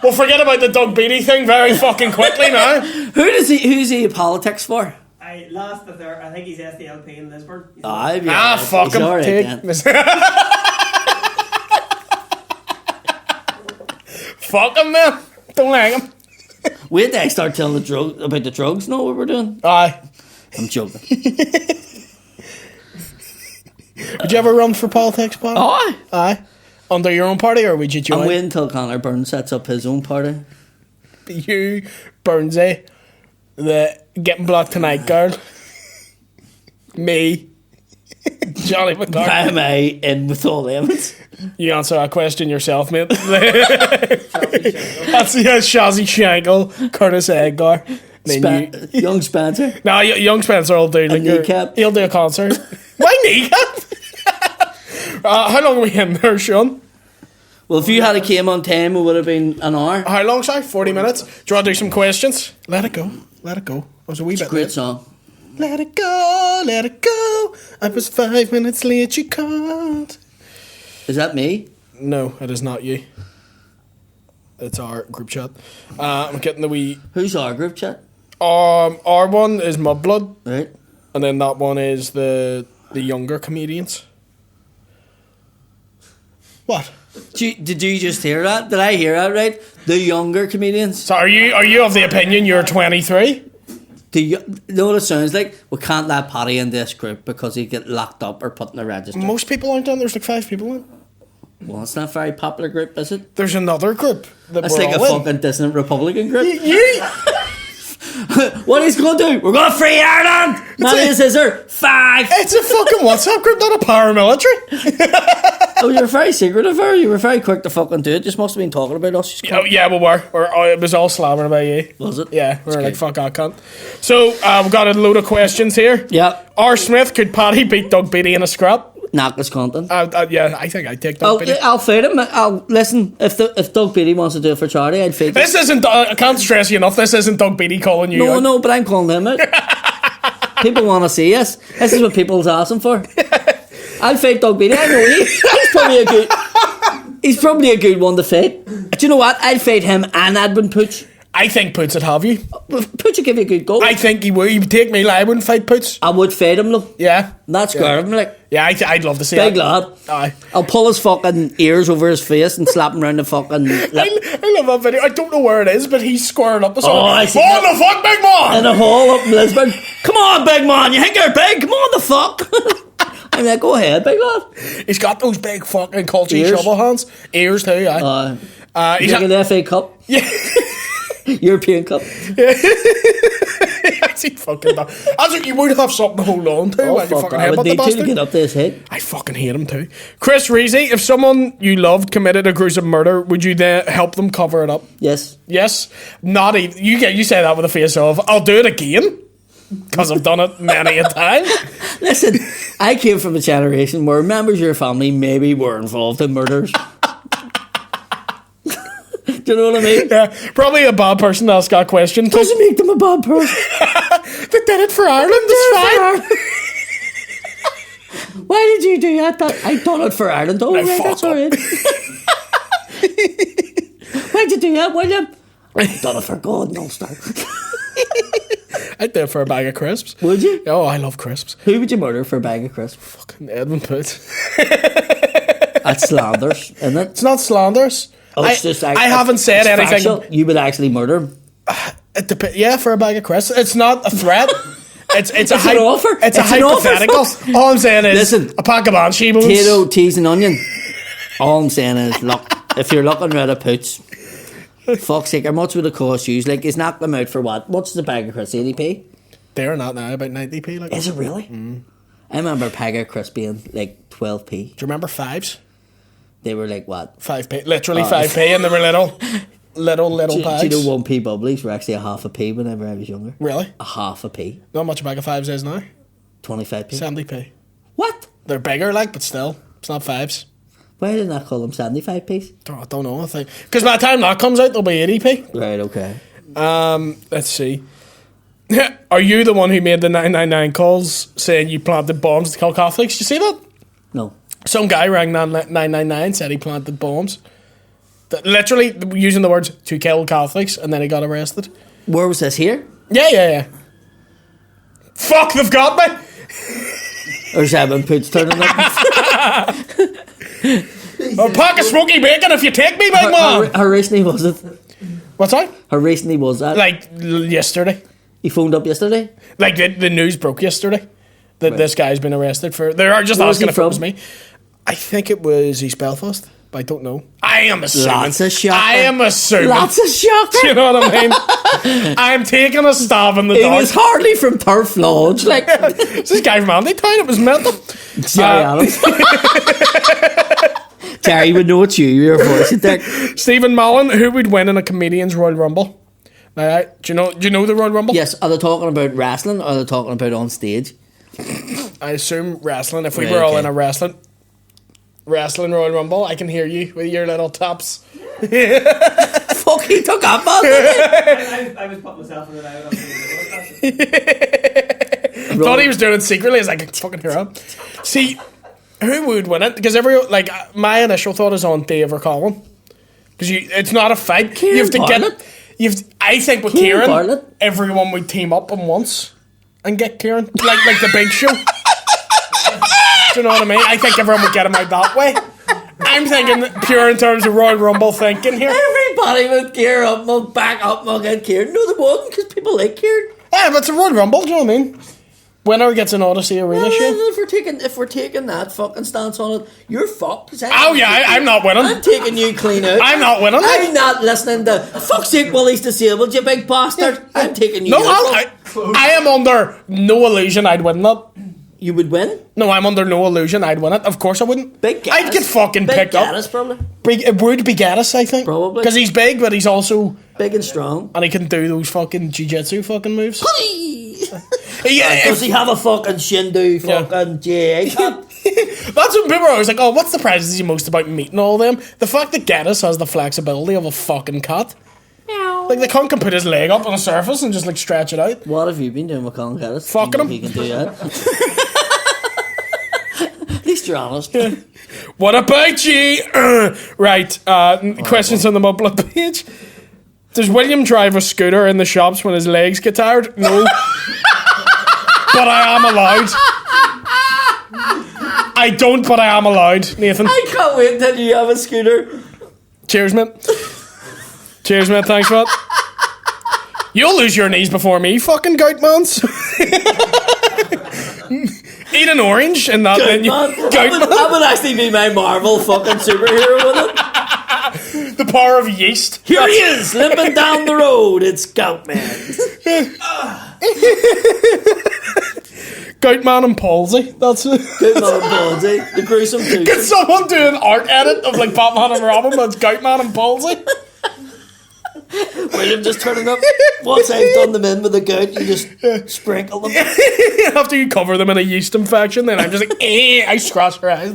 We'll forget about the Doug Beattie thing very fucking quickly now. Who's he politics for? I lost the third. I think he's SDLP in Lisburn. Fuck he's him. all right Take- then. Fuck him, man. Don't hang him. Wait till I start telling about the drugs. Know what we're doing? Aye. I'm joking. Would you ever run for politics, Bob? Oh, Aye. Under your own party, or would you join? I'm waiting until Conor Byrne sets up his own party. You, Burnsy, the Getting Blocked Tonight girl, me, Johnny Why McCarthy. am I in with all them? You answer that question yourself, mate. That's Shazzy Shangle, Curtis Edgar. Young Spencer. No, young Spencer will do. Like Kneecap. He'll do a concert. Why kneecap? How long are we in there, Sean? Well, if you had came on time, it would have been an hour. How long, Si? 40 minutes? Do you want to do some questions? Let it go. Let it go. I was a wee bit Great late. song. Let it go, let it go. I was 5 minutes late, you can't. Is that me? No, it is not you. It's our group chat. I'm getting the wee... Who's our group chat? Our one is Mudblood, Right. and then that one is the younger comedians. What? Did you just hear that? Did I hear that right? The younger comedians. So are you of the opinion you're 23? You know what it sounds like? We can't let Paddy in this group because he'd get locked up or put in the register. Most people aren't in. There's like 5 people in. Well, it's not a very popular group, is it? There's another group. It's like a all in. fucking dissident Republican group. You What he's going to do? We're going to free Ireland! Money and scissor, 5! It's a fucking WhatsApp group, not a paramilitary. Oh, you were very secretive there. You were very quick to fucking do it. Just must have been talking about us. Oh, yeah, we were. It was all slamming about you. Was it? Yeah, we were That's like, good. fuck that cunt. So, we've got a load of questions here. Yeah. R. Smith, could Paddy beat Doug Beatty in a scrap? Knock this content. Yeah, I think I'd take Doug Beatty. I'll fight him. Listen, if Doug Beatty wants to do it for charity, I'd fight him. This isn't, I can't stress you enough, this isn't Doug Beatty calling you out. No, but I'm calling him out. People want to see us. This is what people's asking for. I'll fight Doug Beatty. I know he's probably a good one to fight. Do you know what? I'd fight him and Edwin Pooch. I think Poots would have you. Pooch would give you a good go. I think he would. He would take me. I wouldn't fight Poots. I would fight him though. Yeah. Not scare him like. Yeah, I'd love to see Big that. lad. Aye. I'll pull his fucking ears over his face and slap him round the fucking lip. I love that video. I don't know where it is, but he's squaring up. Oh, I see that. The fuck, big man! In a hall up in Lisbon. Come on, big man. You think you're big? Come on, the fuck. I'm like, go ahead, big lad. He's got those big fucking culture Ears. shovel hands. Ears too, yeah. He's He's like an FA Cup. Yeah. European Cup. He fucking done. I think you would have something to hold on to Oh, when you fuck. fucking I would headbutt the need you to bastard. get up to his head. I fucking hate him too. Chris Reesey, if someone you loved committed a gruesome murder, would you then help them cover it up? Yes. Yes. Not even. You say that with a face of, I'll do it again. Because I've done it many a time. Listen, I came from a generation where members of your family maybe were involved in murders. Do you know what I mean? Yeah, probably a bad person that's got questions. Doesn't make them a bad person. They did it for Ireland, it's fine. Why did you do that? I done it for Ireland. Oh, right, fuck that's alright. Why'd you do that, William? I done it for God and Ulster. I'd do it for a bag of crisps. Would you? Oh, I love crisps. Who would you murder for a bag of crisps? Fucking Edwin Poots. That's slanders, isn't it? It's not slanders. Oh, it's just I haven't said it's anything. factual. You would actually murder him. Yeah, for a bag of crisps. It's not a threat. It's It's an offer. It's a It's an offer, hypothetical. fuck. All I'm saying is, Listen. a pack of banshee bones. Potato, cheese and onion. All I'm saying is, look, if you're looking at a pooch, fuck's sake, how much would it cost you? Like, he's knocked them out for what? What's the bag of crisps? 80p? They're not now, about 90p. Like. Is it really? I remember a bag of crisps being like 12p. Do you remember fives? They were like what? 5p. Literally Oh. 5p, and they were little Do bags. you know 1p bubblies were actually a half a p whenever I was younger? Really? A half a p. Not much a bag of fives is now. 25p. 70p. What? They're bigger, like, but still. It's not fives. Why didn't I call them 75p's? I don't know. I think because by the time that comes out, they'll be 80p. Right, okay. Let's see. Are you the one who made the 999 calls saying you planted bombs to kill Catholics? Did you see that? No. Some guy rang 999, said he planted bombs. Literally using the words to kill Catholics, and then he got arrested. Where was this here? Yeah. Fuck, they've got me! Or Seven Poots turning up? A pack of smoky bacon if you take me, big man! How recently was it? What's that? How recently was that? Like, yesterday. He phoned up yesterday? Like, the news broke yesterday that Right. this guy's been arrested for... They're just Where was asking he if it was from? me. I think it was East Belfast, but I don't know. I am assuming. Lots of shocker. I am assuming. Lots of shocker. Do you know what I mean? I'm taking a stab in the He dark. was hardly from Turf Lodge. Like, This guy from Andy Town, it was mental. Jerry Adams. Jerry would know it's you, your voice. Stephen Mallon, who would win in a comedian's Royal Rumble? Now, do you know the Royal Rumble? Yes, are they talking about wrestling or are they talking about on stage? I assume wrestling. If we Right, were all okay. in a wrestling Royal Rumble, I can hear you with your little taps. Fuck, he took up on I was putting myself in the eye. Thought he was doing it secretly. I was like, I can fucking hear him. See, who would win it? Because my initial thought is on Dave or Colin. Because it's not a fight. Kieran you have to Bartlett? I think with Kieran Kieran, Bartlett? everyone would team up on once and get Kieran. Like the Big Show. Do you know what I mean? I think everyone would get him out that way. I'm thinking pure in terms of Royal Rumble thinking here. Everybody would gear up, and back up, and get Kieran. No, they wouldn't, because people like Kieran. Yeah, but it's a Royal Rumble, do you know what I mean? Winner gets an Odyssey Arena shit. If we're taking that fucking stance on it, you're fucked. I'm not winning. I'm taking you clean out. I'm not winning. I'm not listening to fuck's sake, Willie's disabled, you big bastard. I'm taking you. No, I am under no illusion I'd win that. You would win? No, I'm under no illusion I'd win it. Of course I wouldn't. Big Gaddis. I'd get fucking big picked Gaddis, up. Probably. It would be Gaddis, I think. Probably. Because he's big, but he's also... Big and strong. And he can do those fucking jiu-jitsu fucking moves. Yeah, does he have a fucking Shindu fucking GA cap? That's what people are always like, oh, what's the prizes you most about meeting all them? The fact that Gaddis has the flexibility of a fucking cat. Meow. Like, the cunt can put his leg up on a surface and just, like, stretch it out. What have you been doing with Colin Gaddis? Fucking him. He can do that. At least you're honest. What about you? Right, questions on the Mudblood page. Does William drive a scooter in the shops when his legs get tired? No. But I am allowed. I don't, but I am allowed, Nathan. I can't wait till you have a scooter. Cheers, mate. Cheers, mate. Thanks for that. You'll lose your knees before me, fucking goat mans. Eat an orange and that then you... That would actually be my Marvel fucking superhero, wouldn't it? The power of yeast. Here he is, limping down the road. It's Goatman. Goatman and palsy. That's it. Goatman and palsy. The gruesome two. Can someone do an art edit of like Batman and Robin that's Goatman and palsy? William just turning up. Once I've done them in with a goat, you just sprinkle them. After you cover them in a yeast infection, then I'm just like, I scratch her eyes.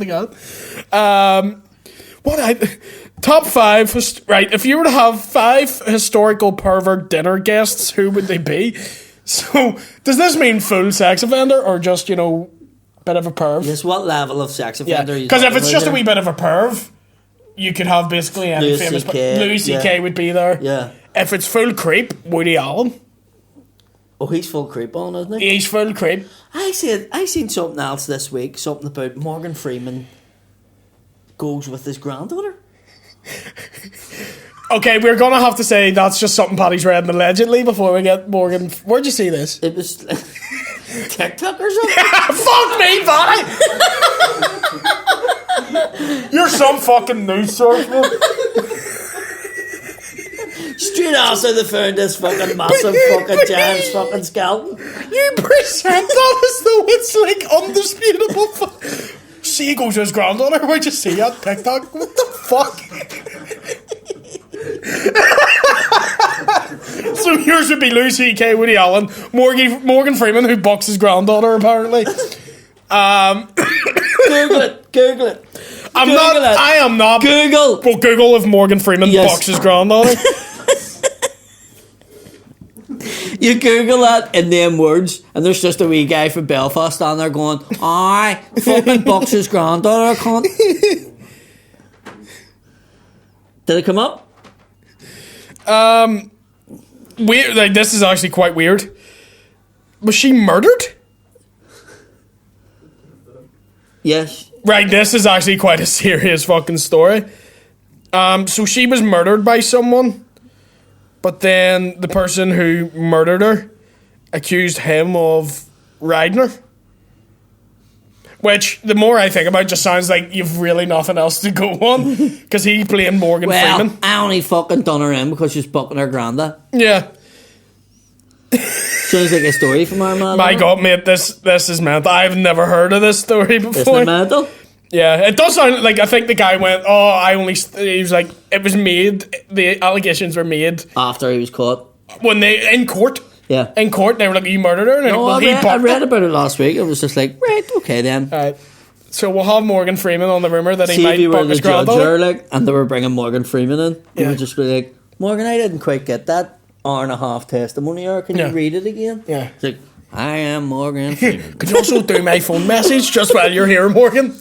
Top 5, right, if you were to have 5 historical pervert dinner guests, who would they be? So, does this mean full sex offender or just, bit of a perv? Yes, what level of sex offender are you because if talking it's about just here? a wee bit of a perv, you could have basically any Louis famous... CK, Louis C.K. would be there. Yeah. If it's full creep, Woody Allen. Oh, he's full creep on, isn't he? He's full creep. I seen something else this week, something about Morgan Freeman goes with his granddaughter. Okay, we're going to have to say that's just something Paddy's read in allegedly before we get Morgan... Where'd you see this? It was TikTok or something? Fuck me, Paddy! You're some fucking news source, man. Straight after they found this fucking massive fucking giant's fucking skeleton. You present that as though it's like undisputable. See, he goes to his granddaughter. Where'd you see that TikTok? What the fuck? So yours would be Louis C.K., Woody Allen, Morgan Freeman, who bucks his granddaughter apparently. Google it. I am not. Google. Well, Google if Morgan Freeman bucks his granddaughter. You Google that in them words, and there's just a wee guy from Belfast on there going, "Aye, fucking bucks his granddaughter, cunt." Did it come up? Weird. Like, this is actually quite weird. Was she murdered? Yes. Right, this is actually quite a serious fucking story. So she was murdered by someone, but then the person who murdered her accused him of riding her. Which, the more I think about it, just sounds like you've really nothing else to go on. Because he blamed Morgan Freeman. I only fucking done her in because she's bucking her granda. Yeah. Sounds like a story from our man. My God, mate, this is mental. I've never heard of this story before. Isn't it mental? Yeah, it does sound like, I think the guy went, he was like, it was made, the allegations were made. After he was caught. When in court. Yeah. In court, they were like, you murdered her? And No, I read about it last week. It was just like, right, okay then. Alright. So we'll have Morgan Freeman on the rumour that he See, if might you were buck the his judge granddaughter. there, and they were bringing Morgan Freeman in, you Yeah. would just be like, Morgan, I didn't quite get that hour and a half testimony, or can Yeah. you read it again? Yeah. It's like, I am Morgan Freeman. Could you also do my phone message just while you're here, Morgan?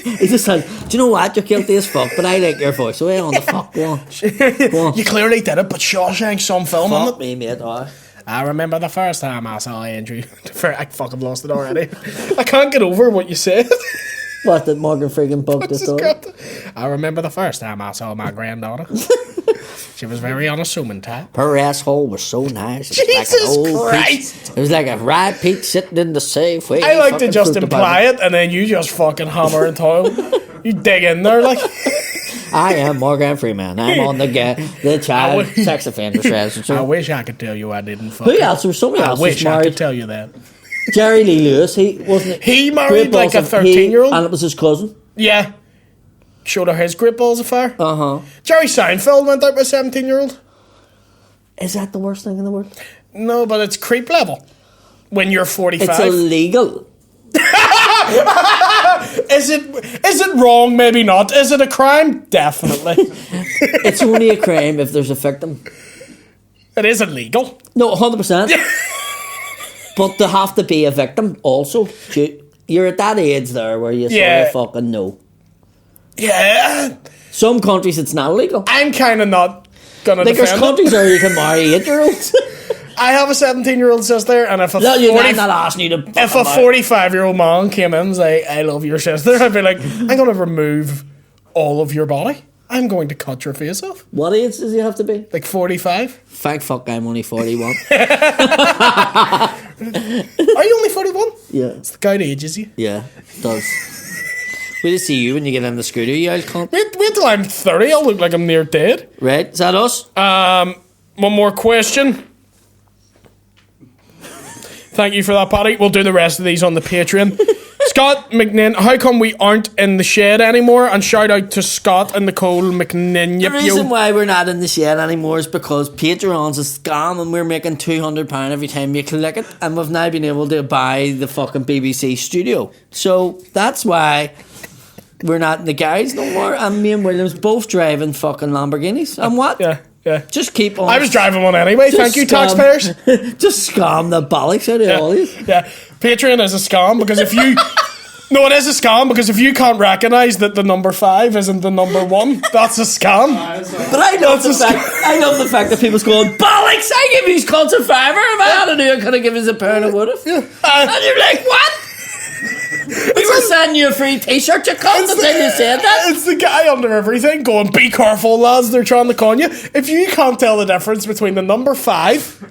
He just said, do you know what? You're guilty as fuck, but I like your voice. So on the fuck, go on. Go on. You clearly did it, but Shawshank some film on Fuck it. me, mate. I remember the first time I saw Andrew. I fucking lost it already. I can't get over what you said. What, did Morgan freaking bug this dog? I remember the first time I saw my granddaughter. She was very unassuming type. Her asshole was so nice. It was like an Jesus old Christ. Peach. It was like a ripe peach sitting in the safe. I like to just imply it, and then you just fucking hammer and toil. You dig in there like... I am Morgan Freeman. I'm on the child sex offenders register. I wish I could tell you I didn't fuck. Who else? There was somebody else I wish was I married. could tell you that. Jerry Lee Lewis. He wasn't. He married Great like balls a of- 13-year-old? and it was his cousin. Yeah. Showed her his great balls of fire. Uh-huh. Jerry Seinfeld went out with a 17-year-old. Is that the worst thing in the world? No, but it's creep level. When you're 45. It's illegal. Is it wrong? Maybe not. Is it a crime? Definitely. It's only a crime if there's a victim. It is illegal. No, 100%. But there have to be a victim also. You're at that age there where you Yeah. sort of fucking know. Yeah. Some countries it's not illegal. I'm kind of not gonna Like there's defend countries it. where you can marry 8-year-olds. I have a 17-year-old sister, and if a No, you're 40 not asking you to. if a 45-year-old man came in and say, I love your sister, I'd be like, I'm going to remove all of your body. I'm going to cut your face off. What age does he have to be? Like 45. Thank fuck I'm only 41. Are you only 41? Yeah. It's the guy that ages you. Yeah, it does. We just see you when you get in the scooter, you guys can't. Wait till I'm 30, I'll look like I'm near dead. Right, is that us? One more question. Thank you for that, Paddy. We'll do the rest of these on the Patreon. Scott McNin, how come we aren't in the shed anymore? And shout out to Scott and Nicole McNin. The reason why we're not in the shed anymore is because Patreon's a scam and we're making £200 every time you click it, and we've now been able to buy the fucking BBC studio. So that's why we're not in the garage no more, and me and Williams both driving fucking Lamborghinis. And what? Yeah. Just keep on. I was driving one anyway. Just Thank you, scam. taxpayers. Just scam the bollocks out of all these. Yeah. Patreon is a scam because if you... No, it is a scam because if you can't recognise that the number 5 isn't the number 1, that's a scam. But I love the fact that people's going, bollocks, I give these cunts a fiver. If I had to do it, could I give us a pound, I would have. And you're like, what? We were sending you a free t-shirt, you cunt, until you said that. It's the guy under everything going, be careful, lads, they're trying to con you. If you can't tell the difference between the number 5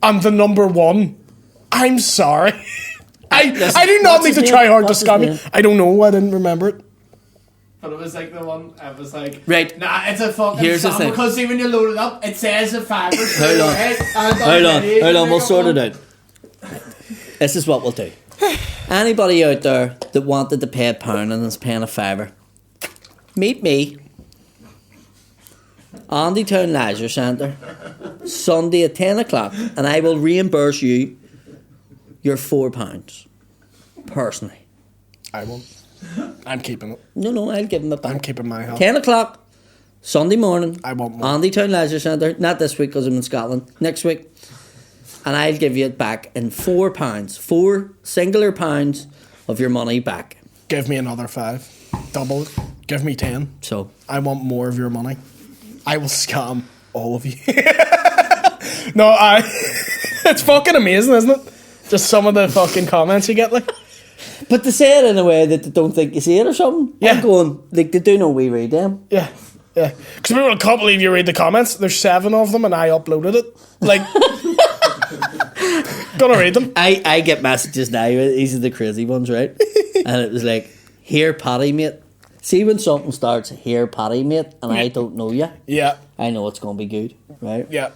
and the number 1, I'm sorry. I do not need to try hard to scam you. I don't know, I didn't remember it. But it was like the one, I was like, Right. nah, it's a fucking Here's the scam thing. because see when you load it up, it says a fiver. Hold on, we'll sort it out. This is what we'll do. Anybody out there that wanted to pay £1 and is paying a fiver, meet me, Andy Town Leisure Centre, Sunday at 10 o'clock, and I will reimburse you your £4 personally. I won't. I'm keeping it. No, I'll give him it back. I'm keeping my help. 10 o'clock, Sunday morning. I want more. Andy Town Leisure Centre. Not this week because I'm in Scotland. Next week. And I'll give you it back in £4. 4 singular pounds of your money back. Give me another 5. Double it. Give me 10. So, I want more of your money. I will scam all of you. No, it's fucking amazing, isn't it? Just some of the fucking comments you get, like. but to say it in a way that they don't think you see it or something. Yeah. I'm going, like, they do know we read them. Yeah. Because people can't believe you read the comments. There's 7 of them and I uploaded it. Like, gonna read them. I get messages now. These are the crazy ones, right? And it was like, here, Paddy, mate. See when something starts, here, Paddy, mate, and I don't know you. Yeah. I know it's going to be good, right? Yeah.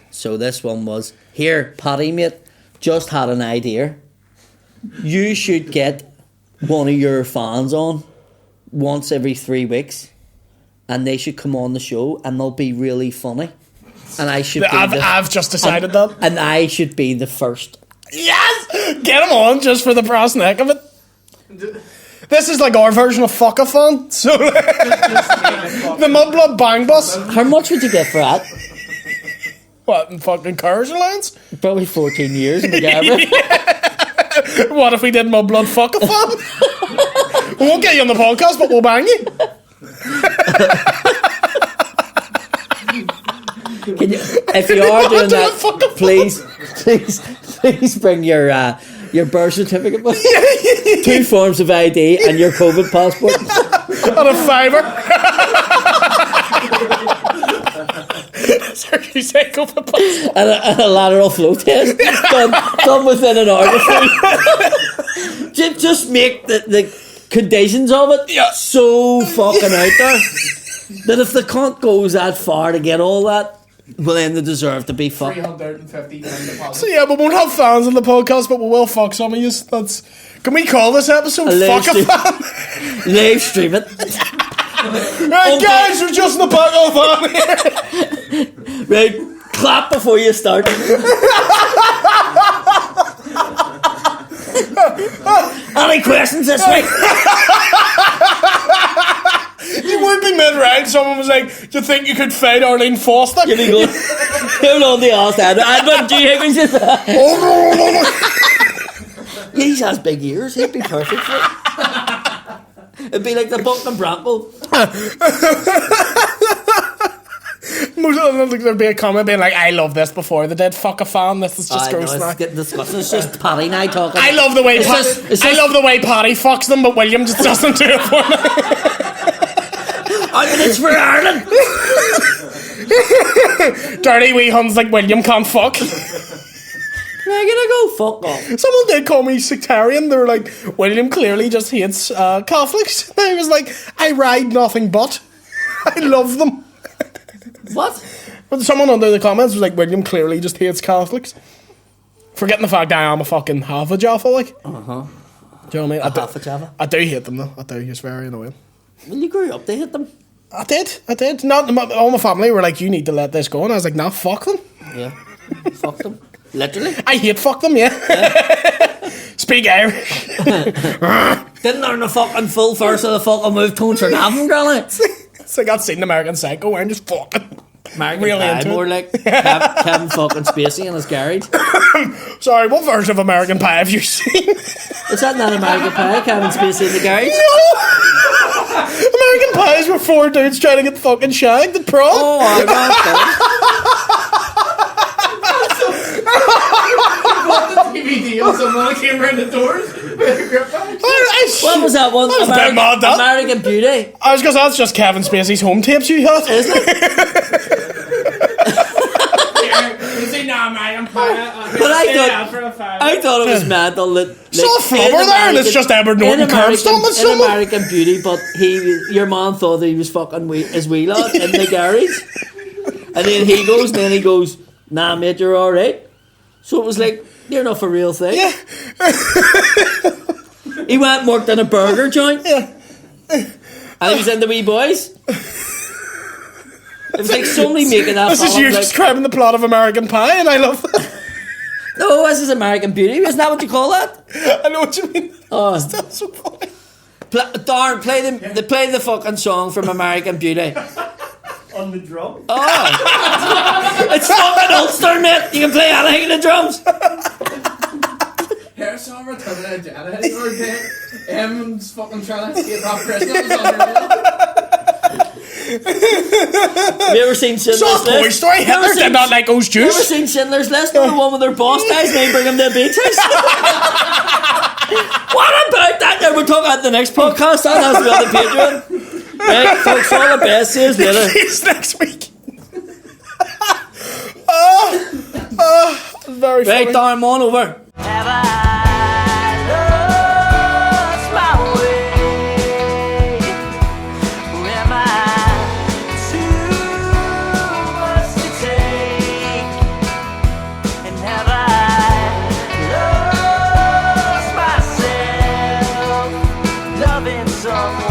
So this one was, here, Paddy, mate, just had an idea. You should get one of your fans on once every 3 weeks, and they should come on the show, and they'll be really funny. And I should I've just decided that. And I should be the first. Yes! Get him on just for the brass neck of it. This is like our version of Fuckathon. So the Mudblood Bang Bus. How much would you get for that? What, in fucking cars allowance? Probably 14 years in the Gabba. What if we did Mudblood Fuckathon? We won't get you on the podcast, but we'll bang you. Can you, if you are doing that, please bring your birth certificate with 2 forms of ID and your COVID passport. On a fiver. Surgery psychopath. And a lateral flow test done within an hour or two. Just make the conditions of it so fucking out there that if the cunt goes that far to get all that, well, then they deserve to be fucked. 350 deposit. So yeah, we won't have fans on the podcast, but we will fuck some of you. Can we call this episode Fuckathon? Live stream it. Right, guys, we're just in the back of the van here. Right, clap before you start. Any questions this week? You would be mid-round. Someone was like, do you think you could fight Arlene Foster? You'd be going, hold on the arse, Edmund G. Higgins is he has big ears. He'd be perfect for it. It'd be like the Buckingham Bramble. There'd be a comment being like, I love this before they did Fuckathon. This is just gross it's now. getting disgusting. It's just Paddy and I talking. I love the way I love the way Paddy fucks them, but William just doesn't do it for me. It's for Ireland. Dirty wee huns like William can't fuck. I'm gonna go fuck off. Someone did call me sectarian. They were like, William clearly just hates Catholics. And I was like, I ride nothing but. I love them. What? But someone under the comments was like, William clearly just hates Catholics. Forgetting the fact I am a fucking half a Jaffa, like. Uh-huh. Do you know what I mean? Half a Jaffa. I do hate them though. I do. It's very annoying. Well, you grew up to hate them. I did. Not all my family were like, you need to let this go, and I was like, nah, fuck them. Yeah. Fuck them. Literally. I hate fuck them, yeah. Speak Irish. Didn't learn the fucking full verse of the fucking move tones for nothing, Granny. It's like I'd seen American Psycho and just fucking American really Pie, into more it. like Kevin fucking Spacey in his garage. Sorry, what version of American Pie have you seen? Is that not American Pie? Kevin Spacey in the garage? No! American Pies were 4 dudes trying to get fucking shagged at prom. Oh, I got DVD of someone that came around the doors with a grip bag. What was that one? That was a bit mad, that. American Beauty. I was gonna say, that's just Kevin Spacey's home tapes you had. Isn't it? You say, nah, man, I'm fine. But I thought it was mad that It's not a flubber there, and it's just Edward Norton curb stomping in someone. American Beauty, but your man thought that he was fucking his wee lad in the garage. And then he goes, nah, mate, you're alright. So it was like, you're not for real thing. Yeah. He went and worked in a burger joint. Yeah. And he was in the wee boys. It was like somebody making that. This is you describing the plot of American Pie, and I love that. No, this is American Beauty. Isn't that what you call that? I know what you mean. Oh. That's so funny. Darn, play the fucking song from American Beauty. On the drum? Oh. It's fucking Ulster, mate. You can play anything in the drums. Here's some return of Janet. Or Em's fucking trying to escape off Christmas on her. Have you ever seen Schindler's Saw Toy List? Story. Hitler did not like O's You ever juice. seen Schindler's List? The one with their boss guys and they bring them to the beaches? What about that? Yeah, we'll talk about the next podcast. That has to be on the Patreon. Right, folks, all the best. See you later. See you next week. Very funny. Right, Darren, on over. Have I lost my way? Or am I too much to take? And have I lost myself loving someone?